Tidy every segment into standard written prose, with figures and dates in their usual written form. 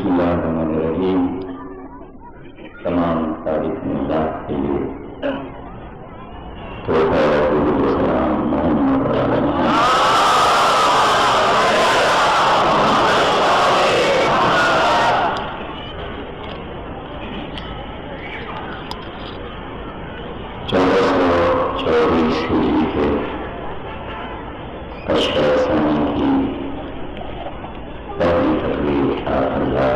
بسم اللہ الرحمن الرحیم. تمام تعریف اللہ کے لیے تو سلام محمد ہجری کے اشرف ثانی کی پہلی تقریر آپ اللہ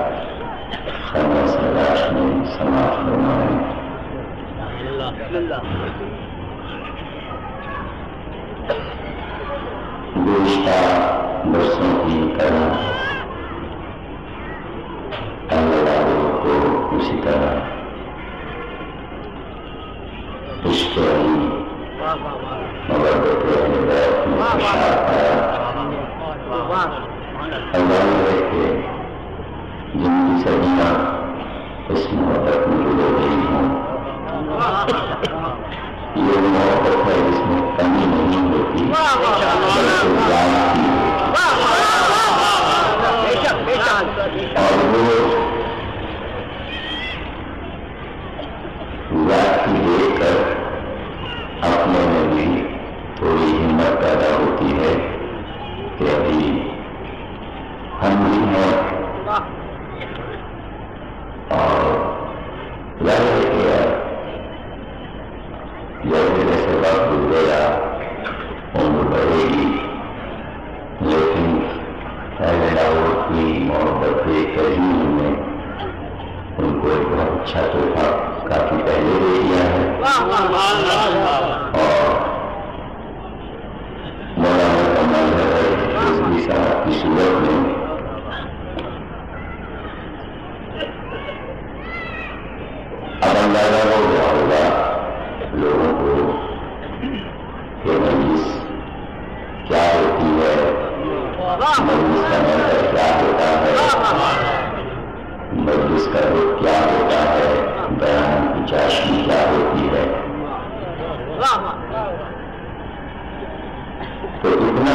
خانہ سراش میں سماعت فرمائیں. گزشتہ برسوں کی طرح اللہ والوں کو اسی طرح عشق علی مبارک اہل بیت میں خوشحال پایا. اللہ ہے کہ جن کی صدیاں اس محبت میں گزر گئی ہوں، یہ محبت ہے جس میں کمی نہیں ہوتی بلکہ زیادتی ہوتی، اور وہ زیادتی دیکھ کر اپنے میں بھی تھوڑی ہمت پیدا ہوتی ہے کہ ابھی ہم بھی ہیں. اور ظاہر ہے کہ جیسے جیسے وقت گزرے گا عمر بڑھے گی، لیکن اہل لاہور کی محبت ایک عظیم نے ان کو ایک بہت اچھا تحفہ کافی پہلے دے دیا ہے. اور مولانا کا مذہب ہے حزبی صاحب کی صورت میں اب اندازہ ہو گیا ہوگا لوگوں کو کہ مجلس کیا ہوتی ہے، مجلس کا مذہب کیا ہوتا ہے، مجلس کا رخ کیا ہوتا ہے، بیان کی چاشنی کیا ہوتی ہے. تو اتنا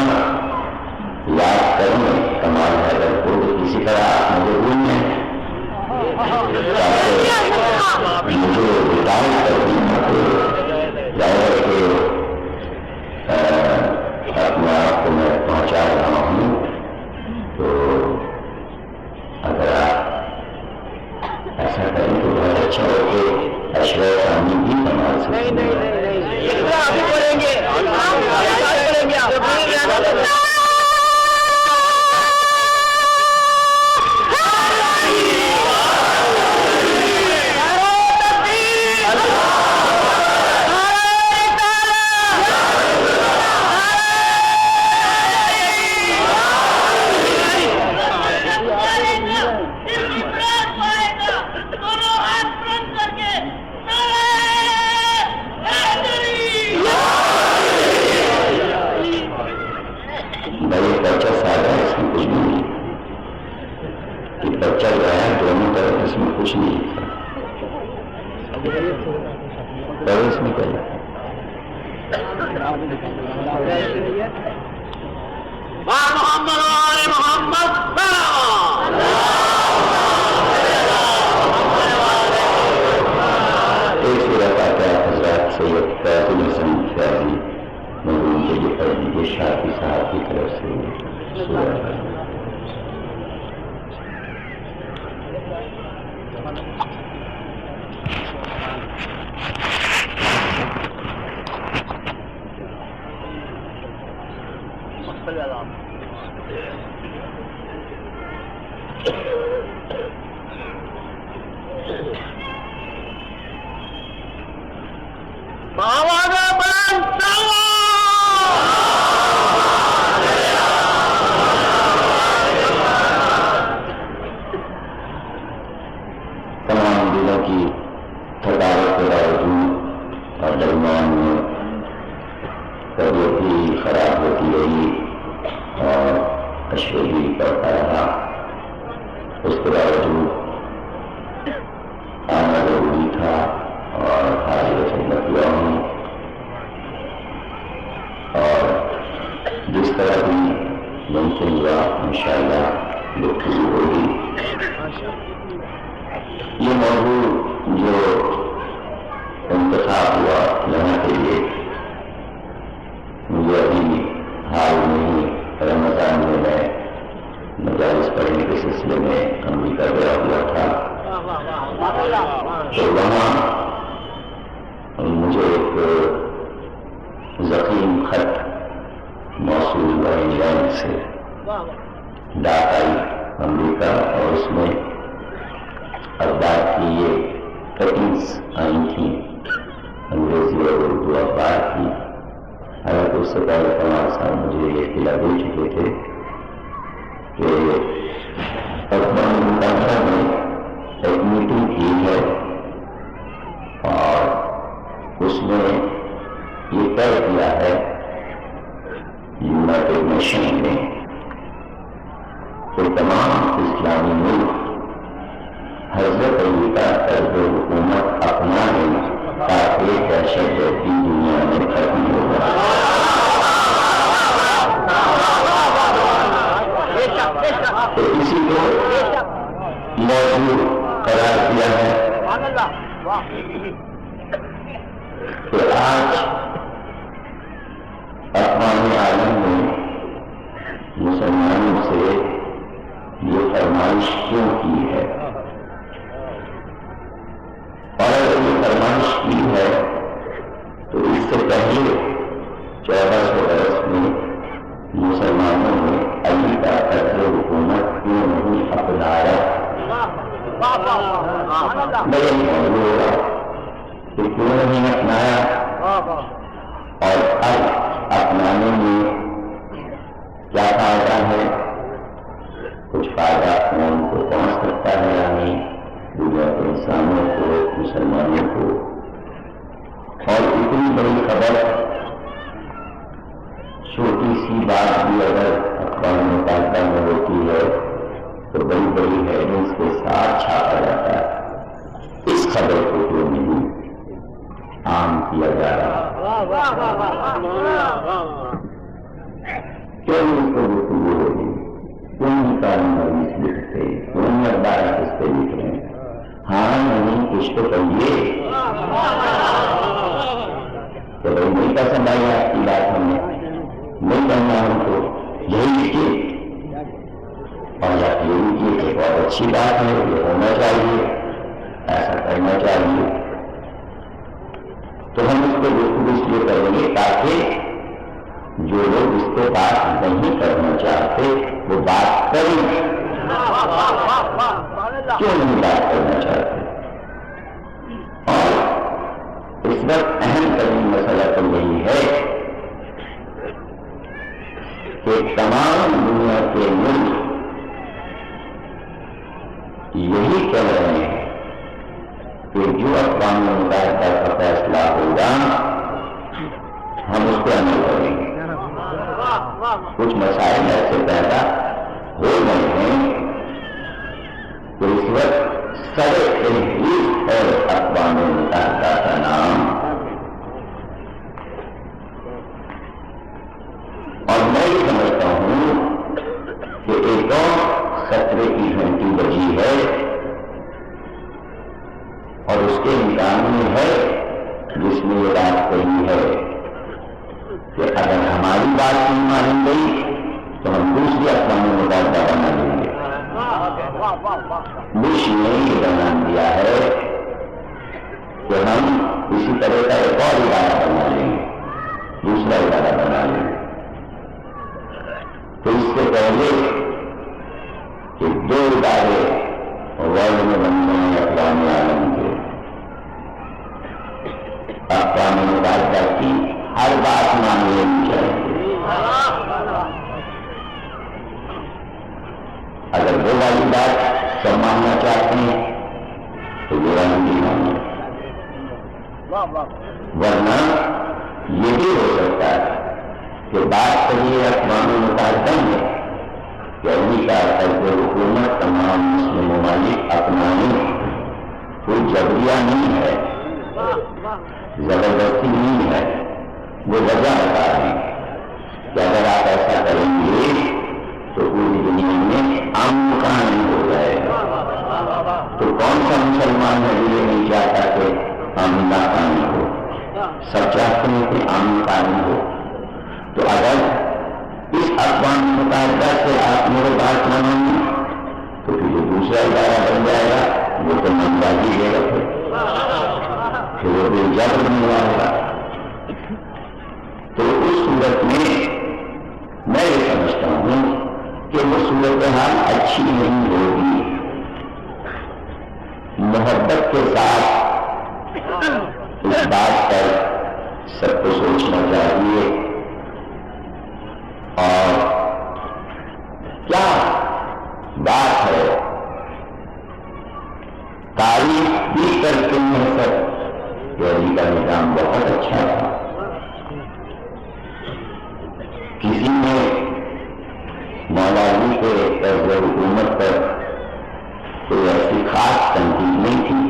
یاد کرنے کمال حیدر کو کسی طرح آپ مجھے بھولیں تاکہ مجھے ہدایت کر دی ظاہر کہ اپنے آپ کو میں پہنچا رہا ہوں. تو اگر آپ ایسا کریں تو بہت اچھا ہو کہ اشرف ثانی بھی کمال سے کچھ نہیں اس میں کہا ایک صورت آتا ہے حضرت سید فیض الحسن فیضی مرحوم کے لیے پڑھ دیجیے شافی صاحب کی طرف سے صورت ممکن ہوا انشاءاللہ گفتگو ہوگی. یہ موضوع جو انتخاب ہوا لینے کے لیے مجھے ابھی حال میں ہی رمضان میں مجالس پڑھنے کے سلسلے میں امریکہ گیا ہوا تھا، تو وہاں مجھے ایک ضخیم خط موصول ہوا انگلینڈ سے، ڈاک آئی امریکہ، اور اس میں اخبار کی یہ کٹنگس آئی تھیں، انگریزی اور اردو اخبار کی۔ حالانکہ اس سے پہلے کمال صاحب مجھے یہ اطلاع دے چکے تھے کہ اقوام متحدہ نے ایک میٹنگ کی ہے اور اس میں یہ طے کیا ہے یونائٹڈ نیشن نے کہ تمام اسلامی ملک حضرت علی کا طرز حکومت اپنا لیں تاکہ دہشت گردی دنیا میں ختم ہو جائے۔ تو اسی کو موضوع قرار دیا ہے کہ آج اقوام عالم نے مسلمانوں سے یہ فرمائش کیوں کی ہے، اور اگر یہ فرمائش کی ہے تو اس سے پہلے 1400 برس میں مسلمانوں نے علی کا طرز حکومت کیوں نہیں اپنایا؟ میں یہ موضوع ہوگا کہ کیوں نہیں اپنایا، اور اب اپنانے میں کیا فائدہ ہے، کچھ فائدہ ان کو پہنچ سکتا ہے یا نہیں، دنیا کے انسانوں کو، مسلمانوں کو۔ اور اتنی بڑی خبر، چھوٹی سی بات بھی اگر اقوام متحدہ میں ہوتی ہے تو بڑی بڑی ہیڈنگز کے ساتھ چھاپا جاتا ہے۔ اس خبر کو کیوں نہیں عام کیا جا رہا؟ کیوں اس کو گفتگو ہوگی؟ کیوں نہیں قانون مریض لکھتے؟ کیوں نہیں اخبارات اس پہ لکھ رہے ہیں؟ ہاں نہیں کچھ تو کہیے تو بھائی نہیں پسند آئی آپ کی بات، ہم نے نہیں کرنا، ہم کو یہی لکھیے، اور آپ یہ لکھیے کہ بہت اچھی بات ہے، یہ ہونا چاہیے، ایسا کرنا چاہیے۔ تو ہم اس کو گفتگو اس لیے کریں گے تاکہ جو لوگ اس کو بات نہیں کرنا چاہتے وہ بات کریں۔ کیوں نہیں بات کرنا چاہتے؟ اور اس وقت اہم ترین مسئلہ تو یہی ہے کہ تمام دنیا کے ملک یہی کہہ رہے ہیں کہ جو اقوام متحدہ کا فیصلہ ہوگا ہم اس پہ عمل کریں گے۔ کچھ مسائل ایسے پیدا ہو گئے ہیں کہ اس وقت سر تحریر ہے اقوام متحدہ کا نام، اور میں یہ سمجھتا ہوں کہ ایک اور خطرے کی گھنٹی بجی ہے، اور اس کے امکان میں ہے جس میں یہ بات کہی ہے کہ اگر ہماری بات نہیں مانی گئی تو ہم دوسری اقوام متحدہ بنا لیں گے۔ بش نے یہ بیان دیا ہے کہ ہم اسی طرح کا ایک اور ادارہ بنا لیں گے، دوسرا ادارہ بنا لیں گے۔ تو اس سے پہلے کہ 2 ادارے ورلڈ میں بننے ہیں اقوام عالم کے، اقوام متحدہ کی ہر بات مان لینی چاہیے۔ اگر وہ والی بات سب ماننا چاہتے ہیں تو وہ والی نہیں ماننا، ورنہ یہ بھی ہو سکتا ہے کہ بات کریے اقوام متحدہ میں کہ امریکہ طرز حکومت تمام مسلم ممالک اپنائیں، کوئی جبریہ نہیں ہے، زبردستی نہیں ہے، وہ وجہ بتا رہے ہیں کہ اگر آپ ایسا کریں گے تو پوری دنیا میں امن قائم ہو جائے گا۔ مسلمان نظریے نہیں چاہتا کہ آمدہ پانی ہو، سب چاہتے ہیں کہ آمد پانی ہو. تو اگر اس اقوام متحدہ سے آپ میرے بات نہ مانیں تو پھر جو دوسرا ادارہ بن جائے گا وہ تو من بازی دے گا، پھر وہ بے جبر نہیں آئے گا. تو اس صورت میں یہ سمجھتا ہوں کہ وہ صورتحال اچھی نہیں ہوگی. محبت کے ساتھ اس بات پر سب کو سوچنا چاہیے. اور کیا بات ہے، تعریف بھی کرتے ہیں سب کہ علی کا نظام بہت اچھا تھا. کسی نے مولا علی کے طرز حکومت پر کوئی ایسی خاص تنقید نہیں تھی.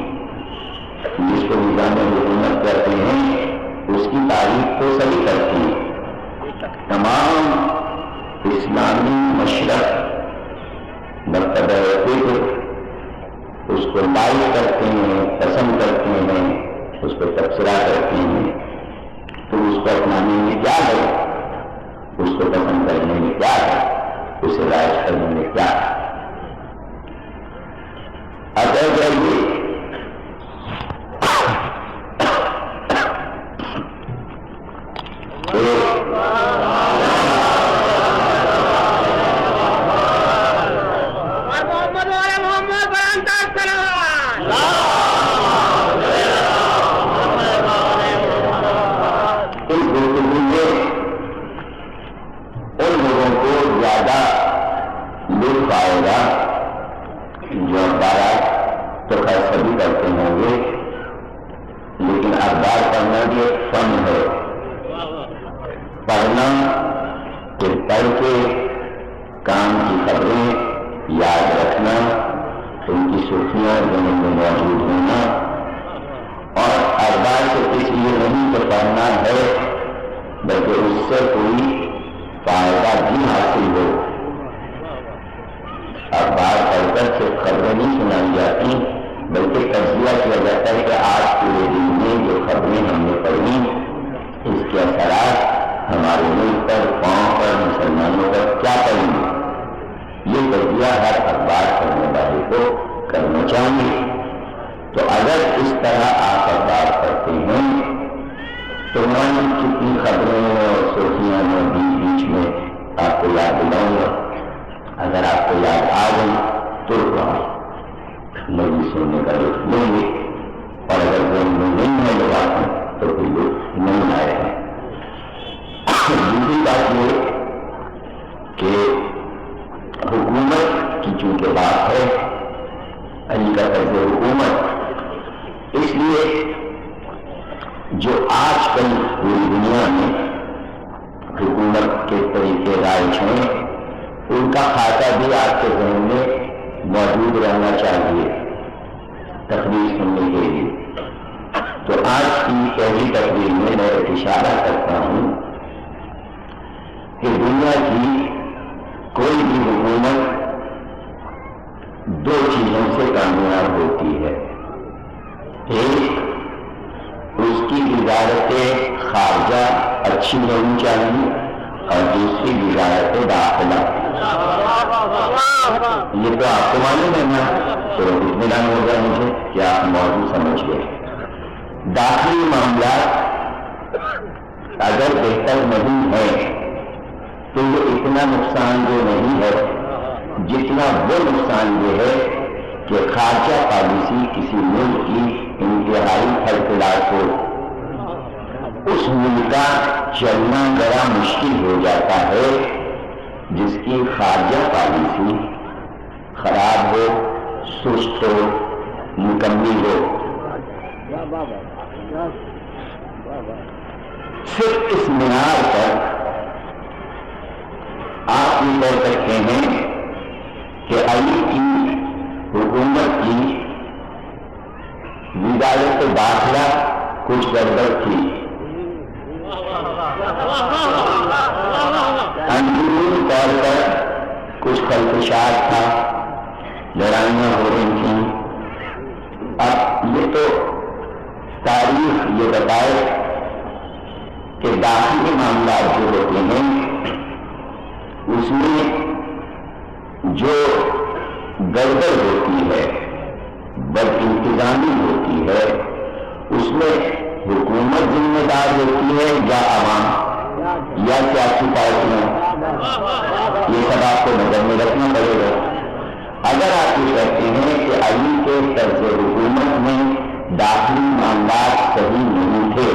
جس کو نظام حکومت کرتے ہیں اس کی تعریف تو سبھی کرتے ہیں. تمام اسلامی مشرق مرتبہ فکر اس کو لائک کرتے ہیں، پسند کرتے ہیں، اس کو تبصرہ کرتے ہیں. تو اس کو اپنانے میں کیا ہے، اس کو پسند کرنے میں کیا ہے، اسے رائج کرنے میں کیا ہے. اگر جائیے صرف اس معیار پر آپ یہ کہہ سکتے ہیں کہ علی کی حکومت کی وزارت داخلہ کچھ گڑبڑ تھی، اندرونی طور پر کچھ خلفشات تھا، لڑائیاں ہو رہی تھیں، اب یہ تو تاریخ یہ بتائے کہ داخلی معاملات جو ہوتے ہیں اس میں جو گڑبڑ ہوتی ہے، بد انتظامی ہوتی ہے، اس میں حکومت ذمہ دار ہوتی ہے یا عوام یا سیاسی پارٹیاں، یہ سب آپ کو نظر میں رکھنا پڑے گا۔ اگر آپ یہ کہتے ہیں کہ علی کے طرز حکومت میں داخلی معاملات صحیح نہیں تھے،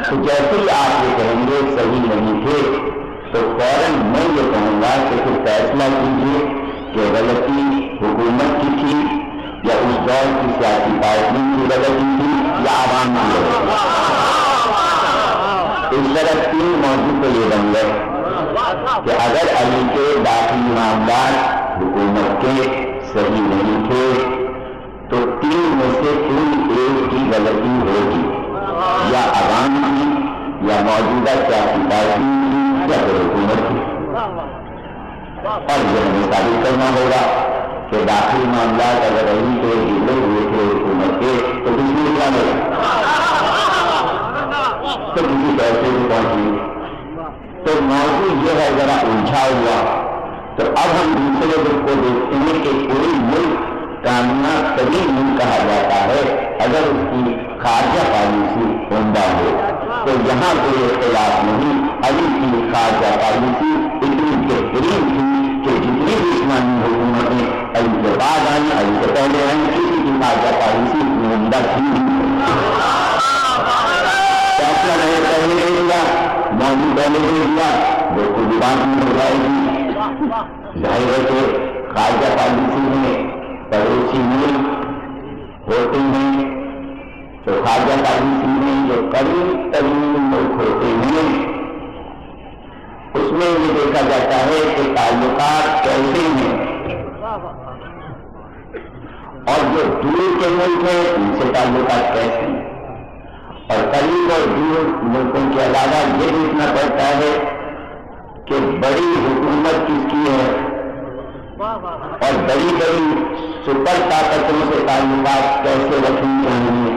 تو جیسے ہی آپ یہ کہیں گے صحیح نہیں تھے تو فوراً میں یہ کہوں گا کہ پھر فیصلہ کیجیے کہ غلطی حکومت کی تھی یا اس دور کی سیاسی پارٹی کی غلطی تھی یا عوام کی غلطی تھی۔ اس طرح تین موضوع پہ یہ بن گئے کہ اگر علی کے داخلی معاملات حکومت کے صحیح نہیں تھے تو تین میں سے کوئی ایک کی غلطی ہوگی، یا عوام کی یا موجودہ سیاسی پارٹی کی یا پھر حکومت کی، اور یہ ہمیں ثابت کرنا ہوگا کہ داخلی معاملات اگر علی کے گرے ہوئے تھے حکومت کے تو کچھ نہیں کیا گیا تو کسی پیسے بھی پہنچی۔ تو موضوع یہ ہے ذرا الجھا ہوا۔ تو اب ہم دوسرے گروپ کو دیکھتے ہیں کہ کوئی ملک کامیاب ترین ملک کہا جاتا ہے اگر اس کی خارجہ پالیسی عمدہ ہو، تو یہاں کوئی اختلاف نہیں، علی کی خارجہ پالیسی اتنی بہترین تھی کہ جتنی بھی اسلامی حکومتیں علی کے بعد آئیں، علی سے پہلے آئیں، کسی کی خارجہ پالیسی اتنی عمدہ تھی فیصلہ نہیں پہلے دے دیا، موضوع پہلے دے دیا، وہ کوئی بات نہیں ہو جائے گی۔ ظاہر ہے کہ خارجہ پالیسی میں پڑوسی ملک ہوتے ہیں، تو خارجہ پالیسی میں جو قریب ترین ملک ہوتے ہیں اس میں یہ دیکھا جاتا ہے کہ تعلقات کیسے ہیں، اور جو دور کے ملک ہیں ان سے تعلقات کیسے ہیں، اور قریب اور دور ملکوں کے علاوہ یہ دیکھنا پڑتا ہے کہ بڑی حکومت کس کی ہے اور بڑی بڑی سپر طاقتوں سے تعلقات کیسے رکھنی چاہیے۔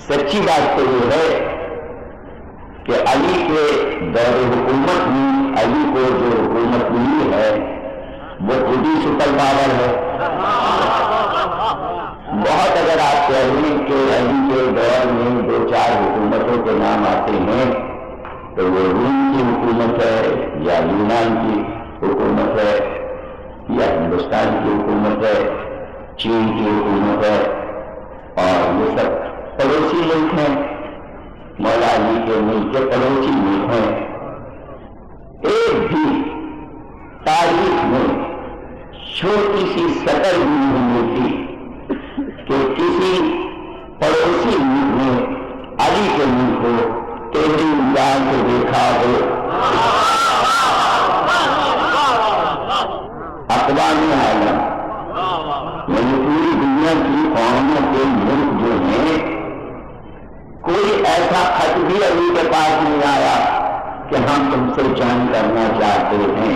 سچی بات تو یہ ہے کہ علی کے دور حکومت میں علی کو جو حکومت ملی ہے وہ خود ہی سپر پاور ہے۔ بہت اگر آپ کہہ لیں کہ علی کے دور میں دو چار حکومتوں کے نام آتے ہیں تو وہ روم کی حکومت ہے یا یونان کی حکومت ہے یا ہندوستان کی حکومت ہے، چین کی حکومت ہے، اور یہ سب پڑوسی ملک ہیں، مولا علی کے ملک کے پڑوسی ملک ہیں۔ ایک بھی تاریخ میں چھوٹی سی سطر بھی نہیں ملتی کہ کسی پڑوسی ملک نے علی کے ملک کو تیری نگاہ سے دیکھا ہو۔ اقوام عالم یعنی پوری دنیا کی قوموں کے ملک جو ہیں، کوئی ایسا خط بھی علی کے پاس نہیں آیا کہ ہم تم سے جنگ کرنا چاہتے ہیں۔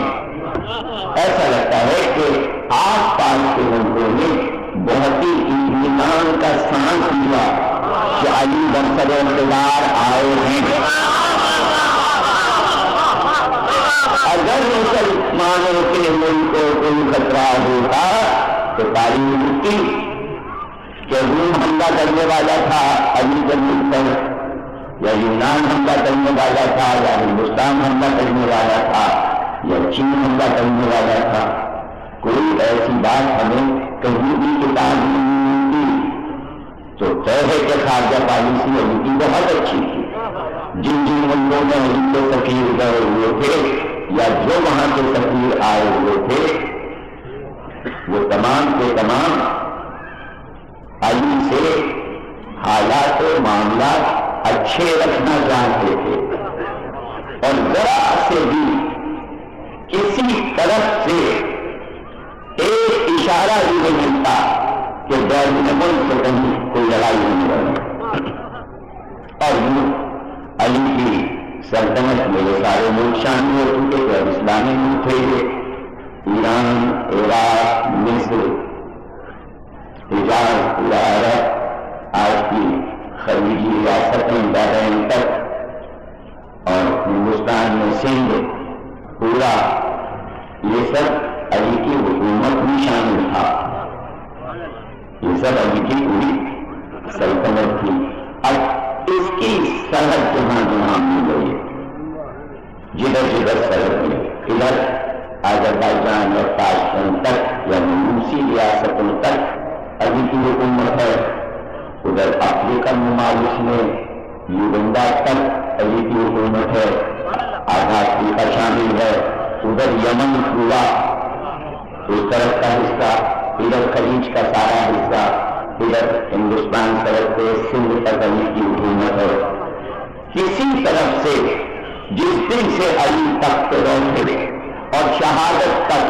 ایسا لگتا ہے کہ آس پاس کے ملکوں نے بہت ہی اطمینان کا سانس لیا کہ علی برسر اقتدار آئے ہیں۔ اگر مسلمانوں کے ملک کو کوئی خطرہ ہوتا تو تعلیم ملتی کہ روم حملہ کرنے والا تھا علی کے ملک پر، یا یونان حملہ کرنے والا تھا، یا ہندوستان حملہ کرنے والا تھا، یا چین حملہ کرنے والا تھا۔ کوئی ایسی بات ہمیں کہیں بھی کتاب نہیں ملتی۔ تو طے ہے کہ خارجہ پالیسی علی کی بہت اچھی تھی۔ جن جن ملکوں میں علی کے سفیر گئے ہوئے تھے یا جو وہاں کے سفیر آئے ہوئے تھے وہ تمام کے تمام علی سے حالات و معاملات اچھے رکھنا چاہتے تھے، اور ذرا سے بھی کسی طرف سے ایک اشارہ بھی نہیں ملتا کہ بیرون ملک سے کہیں کوئی لڑائی نہیں ہوئی۔ اور یوں علی کی سلطنت میں یہ سارے ملک شامل ہو چکے کہ اب اسلامی ملک تھے یہ، ایران، عراق، مصر، حجاز، پورا عرب، آج کی خلیجی ریاستیں بحرین تک اور ہندوستان میں سندھ پورا، یہ سب علی کی حکومت بھی شامل تھا، یہ سب علی کی پوری سلطنت تھی۔ اب اس کی سرحد جہاں جہاں مل گئی، جدھر جدھر سرحد ملی، ادھر آذربائیجان اور تاشکند تک یا روسی ریاستوں تک علی کی حکومت ہے، ادھر افریقن ممالک میں یوگنڈا تک علی کی حکومت ہے، آدھا افریقہ شامل ہے، ادھر یمن پورا اس طرف کا حصہ، ادھر خلیج کا سارا حصہ، ادھر ہندوستان سرحد پہ سندھ تک علی کی حکومت ہے۔ کسی طرف سے جس دن سے علی تخت پہ بیٹھے اور شہادت تک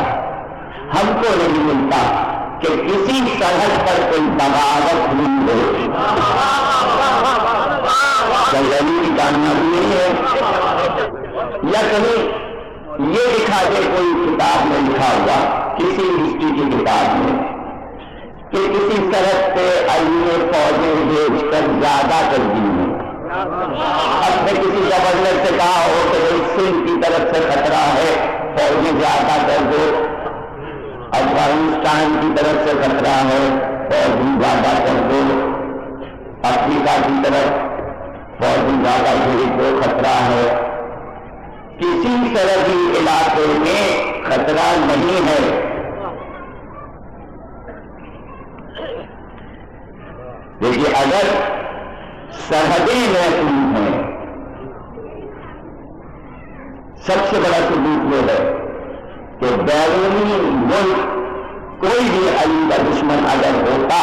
ہم کو نہیں ملتا کہ کسی سرحد پر کوئی بغاوت نہیں ہو، علی کی کامیابی نہیں ہے، یا کہیں یہ لکھا دے کوئی کتاب میں لکھا ہوا کسی ہسٹری کی کتاب میں کہ کسی سرحد پہ علی نے فوجیں بھیج کر زیادہ کر دی ہیں۔ اب نے کسی گورنر سے کہا ہو کہ سندھ کی طرف سے خطرہ ہے، فوجیں زیادہ کر دو، افغانستان کی طرف سے خطرہ ہے، فوجیں زیادہ کر دو، افریقہ کی طرف فوجیں زیادہ بھیج دو، خطرہ ہے۔ کسی سرحدی علاقے میں خطرہ نہیں ہے۔ دیکھیے، اگر سرحدیں محفوظ ہیں، سب سے بڑا ثبوت یہ ہے کہ بیرونی ملک کوئی بھی علی کا دشمن اگر ہوتا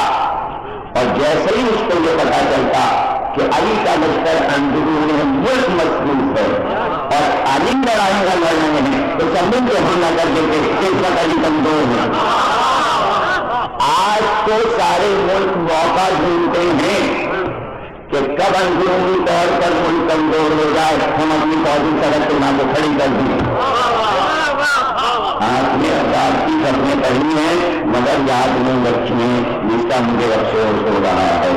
اور جیسے ہی اس کو یہ پتا چلتا کہ علی کا لشکر اندرون ملک مضبوط ہے اور علی لڑائی کا لڑنے ہیں، تو سب مل کے حملہ کر دیتے کہ اس وقت علی کمزور ہے۔ آج تو سارے ملک موقع ڈھونڈتے ہیں کہ کب اندرونی طور پر ملک کمزور ہو جائے، ہم اپنی فوجی سڑک کے نام کو کھڑی کر دیں۔ آپ نے آزاد کی خبریں پڑھی ہیں مگر یاد نہیں رکھی ہیں، جس کا مجھے افسوس ہو رہا ہے۔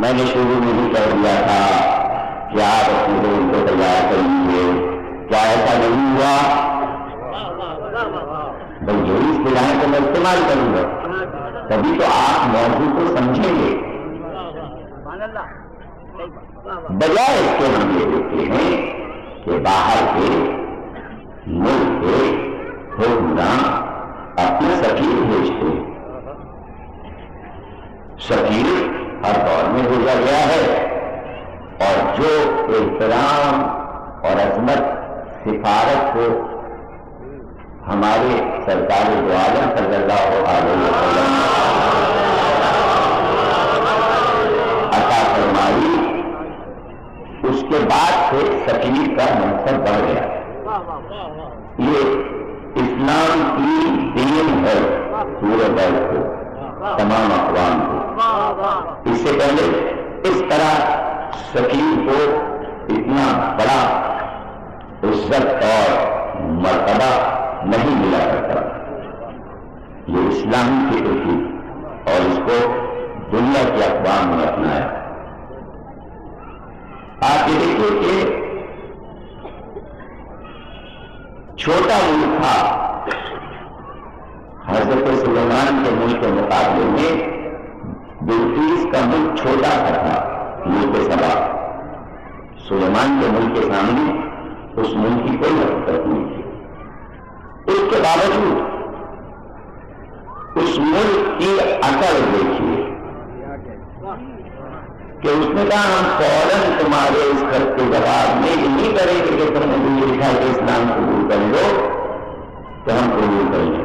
میں نے شروع میں ہی کہہ دیا تھا کہ آپ اپنے دور کو تیار کر لیجیے، کیا ایسا نہیں ہوا؟ بھائی جو اصطلاحیں تو میں استعمال کروں گا، تبھی تو آپ موضوع کو سمجھیں گے۔ بجائے اس کے ہم یہ دیکھتے ہیں کہ باہر کے ملک کے حکمران اپنے سفیر بھیجتے ہیں۔ سفیر ہر دور میں بھیجا گیا ہے، اور جو احترام اور عظمت سفارت کو ہمارے سرکار دو عالم صلی اللہ علیہ وسلم عطا فرمائی، اس کے بعد سے سفیر کا منصب بڑھ گیا۔ یہ اسلام کی دین ہے پورے دور کو، تمام اقوام کو۔ اس سے پہلے اس طرح سفیر کو اتنا بڑا عزت اور مرتبہ نہیں ملا کرتا۔ یہ اسلامی فکر تھی اور اس کو دنیا کی اقوام نے اپنایا۔ آپ یہ دیکھیے کہ چھوٹا ملک تھا، حضرت سلیمان کے ملک کے مقابلے میں بلقیس کا ملک چھوٹا سا تھا، ملک سبا۔ سلیمان کے ملک کے سامنے اس ملک کی کوئی حقیقت نہیں تھی۔ اس کے باوجود اس ملک کی عقل دیکھیے کہ اس نے کہا ہم فوراً تمہارے اس خط کے جواب میں یہ نہیں کریں گے کہ تم نے یہ لکھا کہ اسلام قبول کر لو تو ہم قبول کریں گے۔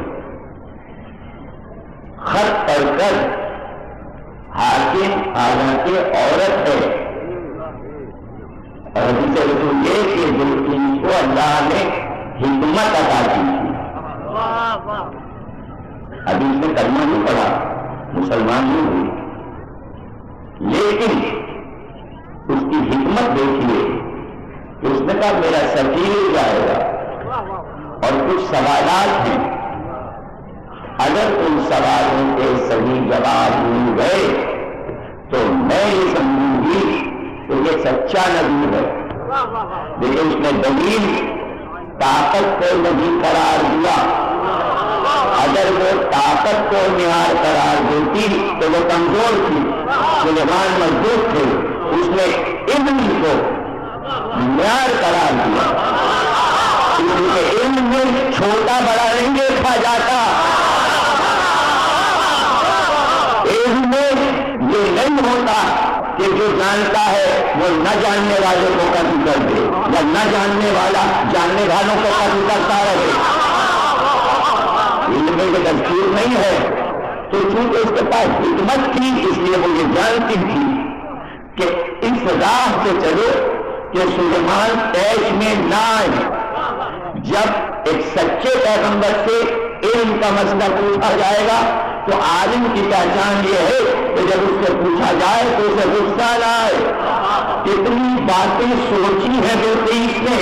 خط پڑھ کر حاکم حالانکہ عورت ہے، اور حدیث رسول یہ کہ بلقیس کو اللہ نے حکمت عطا کی تھی۔ ابھی اس نے کلمہ نہیں پڑھا، مسلمان نہیں ہوئی، لیکن اس کی حکمت دیکھیے کہ اس نے کہا میرا سفیر جائے گا اور کچھ سوالات ہیں، اگر ان سوالوں کے صحیح جواب مل گئے تو میں یہ سمجھوں گی کہ یہ سچا نبی ہے، لیکن اس نے دلیل طاقت کو نہیں قرار دیا۔ اگر وہ طاقت کو معیار قرار دیتی تو وہ کمزور تھی، سلیمان مضبوط تھے، اس نے علم کو معیار قرار دیا، اس لیے علم میں چھوٹا بڑا نہیں دیکھا جاتا، علم میں یہ نہیں ہوتا کہ جو جانتا ہے وہ نہ جاننے والے کو قتل کر دے یا نہ جاننے والا جاننے والوں کو قتل کرتا رہے، علم میں یہ دستور نہیں ہے۔ تو چونکہ اس کے پاس حکمت تھی اس لیے وہ یہ جانتی تھی کہ اس راہ سے چلو کہ سلیمان پیش میں نہ آئے۔ جب ایک سچے پیغمبر سے علم کا مسئلہ پوچھا جائے گا تو عالم کی پہچان یہ ہے کہ جب اس سے پوچھا جائے تو اسے غصہ نہ آئے، کتنی باتیں سوچی ہیں بلقیس نے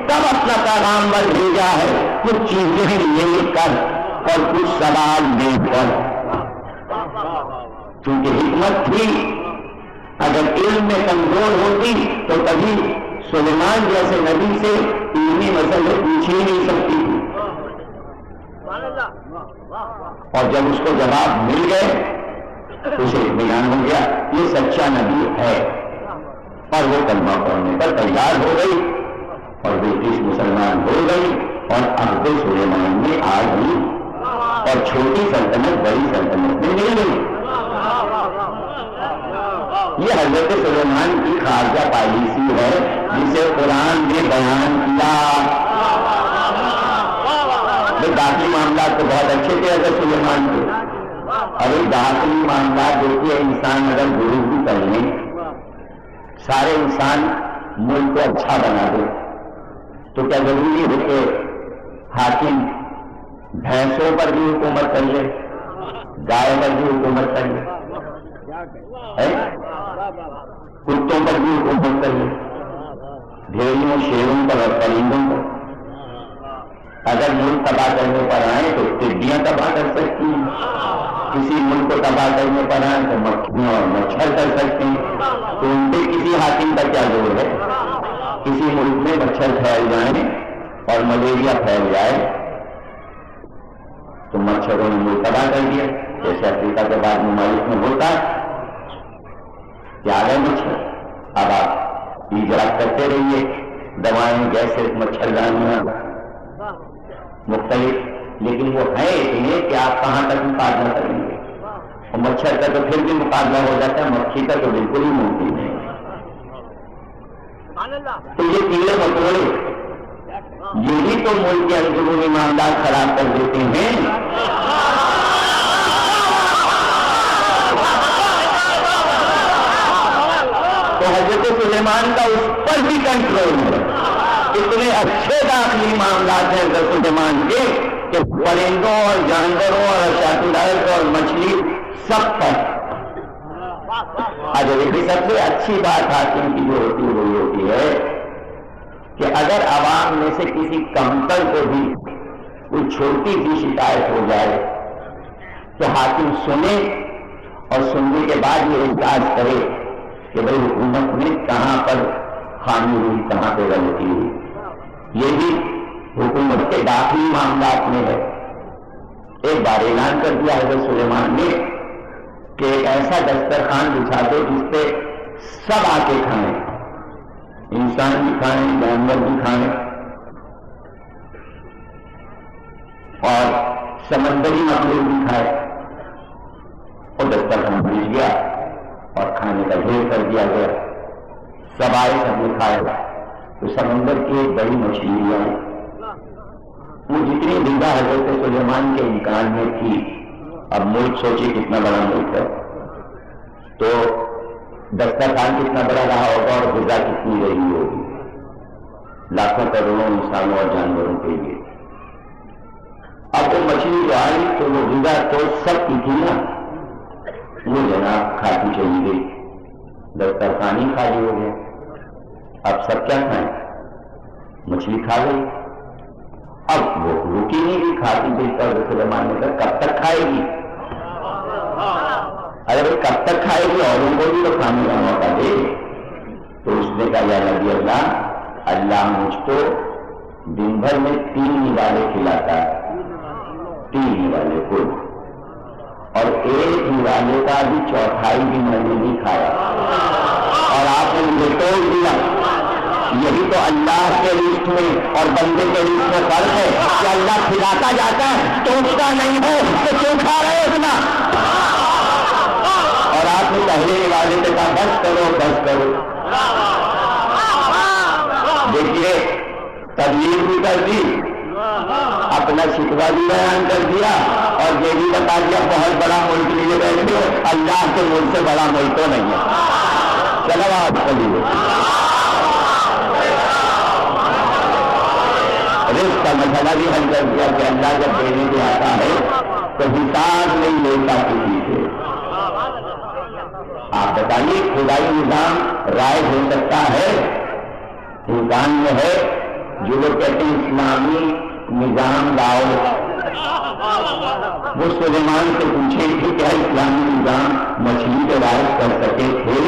تب اپنا پیغام بھیجا ہے، کچھ چیزیں لے کر اور کچھ سوال دے کر، کیونکہ حکمت تھی۔ اگر علم میں کمزور ہوتی تو کبھی سلیمان جیسے نبی سے علمی مسئلے پوچھ ہی نہیں سکتی تھی، اور جب اس کو جواب مل گئے اسے اطمینان ہو گیا یہ سچا نبی ہے، اور وہ کلمہ پڑھنے پر تیار ہو گئی اور بلقیس مسلمان ہو گئی اور عہد سلیمان میں آ گئی اور چھوٹی سلطنت بڑی سلطنت میں مل گئی۔ یہ حضرت سلیمان کی خارجہ پالیسی ہے جسے قرآن نے بیان کیا۔ داخلی معاملات تو بہت اچھے تھے حضرت سلیمان کے، اور یہ داخلی معاملات دیکھیے انسان اگر درست بھی کر لیں، سارے انسان ملک کو اچھا بنا دے تو کیا ضروری ہے کہ حاکم بھینسوں پر بھی حکومت کر لے، گائے پر بھی حکومت کر لے، کتوں پر بھی حکومت کر لے، بھیڑیوں شیروں پر اور پرندوں پر؟ اگر ملک تباہ کرنے پر آئے تو ٹڈیاں تباہ کر سکتی ہیں، کسی ملک کو تباہ کرنے پر آئے تو مکھیاں اور مچھر کر سکتے ہیں، تو ان پہ کسی حاکم کا کیا زور ہے؟ کسی ملک میں مچھر پھیل جائیں اور ملیریا پھیل جائے تو مچھروں نے ملک تباہ کر دیا، جیسے افریقہ کے بعد ممالک میں ہوتا ہے۔ کیا ہے مچھر؟ اب آپ ایجاد کرتے رہیے دوائیں، گیسیں، مچھردانیاں مختلف، لیکن وہ ہے اتنے کہ آپ کہاں تک مقابلہ کریں گے؟ اور مچھر کا تو پھر بھی مقابلہ ہو جاتا ہے، مکھی کا تو بالکل ہی ممکن ہے۔ تو یہ کیڑے مکوڑے یہی تو ملک کے اندرونی معاملات خراب کر دیتے ہیں۔ تو حضرت سلیمان کا اس پر بھی کنٹرول ہے، اتنے اچھے داخلی معاملات ہیں حضرت سلیمان کے کہ پرندوں اور جانوروں اور اشیاء اور مچھلی سب پر۔ لیکن سب سے اچھی بات حاکم کی جو ہوتی ہے وہ ہوتی ہے کہ اگر عوام میں سے کسی کمتر کو بھی کوئی چھوٹی سی شکایت ہو جائے تو حاکم سنے اور سننے کے بعد یہ احساس کرے کہ بھائی حکومت میں کہاں پر خامی ہوئی، کہاں پہ غلطی ہوئی۔ یہ بھی حکومت کے داخلی معاملات میں ہے۔ ایک بار اعلان کر دیا حضرت سلیمان نے کہ ایک ایسا دسترخوان بچھا دو جس پہ سب آ کے کھائیں، انسان بھی کھائیں، جانور بھی کھائیں، اور سمندری مخلوق بھی کھائے۔ اور دسترخوان بھیج گیا اور کھانے کا ڈھیر کر دیا گیا، سب آئے، سب نے کھایا۔ تو سمندر کی ایک بڑی مچھلی آئی، وہ جتنی زندہ حضرت سلیمان کے امکان میں تھی، اب ملک سوچے کتنا بڑا ملک ہے، تو دسترخوان کتنا بڑا رہا ہوگا اور غذا کتنی رہی ہوگی لاکھوں کروڑوں انسانوں اور جانوروں کے لیے۔ اب وہ مچھلی جو آئی تو وہ غذا تو سب کی تھی نا، وہ جناب کھاتی چلی گئی، دسترخوان ہی خالی ہو گیا۔ اب سب کیا کھائیں؟ مچھلی کھا گئی۔ اب وہ رکی نہیں بھی کھاتی تھی، حضرت سلیمان نے کہا کب تک کھائے گی؟ ارے بھائی کب تک کھائے گی، اوروں کو بھی تو کھانے کا موقع دے۔ تو اس نے کہا یا نبی اللہ، اللہ مجھ کو دن بھر میں 3 نوالے کھلاتا ہے، 3 نوالے کل، اور 1 نوالے کا بھی چوتھائی بھی میں نے نہیں کھایا، اور آپ نے مجھے توڑ دیا۔ یہی تو اللہ کے رزق میں اور بندے کے رزق میں فرق ہے کہ اللہ کھلاتا جاتا ہے تو اس کا نہیں ہے تو کیوں کھا رہے اتنا؟ اور آپ نے پہلے نوالے سے کہا بس کرو بس کرو۔ دیکھیے تبلیغ بھی کر دی، اپنا شکوہ بھی بیان کر دیا، اور یہ بھی بتا دیا بہت بڑا ملک لیے بیٹھے ہو، اللہ کے ملک سے بڑا ملک تو نہیں ہے۔ چلو آپ چلیے، رزق کا مسئلہ بھی حل کر دیا کہ اللہ جب دینے کے آتا ہے تو حساب نہیں لیتا کسی سے۔ آپ بتائیے خدائی نظام رائج ہو سکتا ہے؟ انسان میں ہے جو لوگ کہتے ہیں اسلامی نظام لاؤ، وہ سلیمان سے پوچھیں کہ کیا اسلامی نظام مچھلی کے رائج کر سکے تھے؟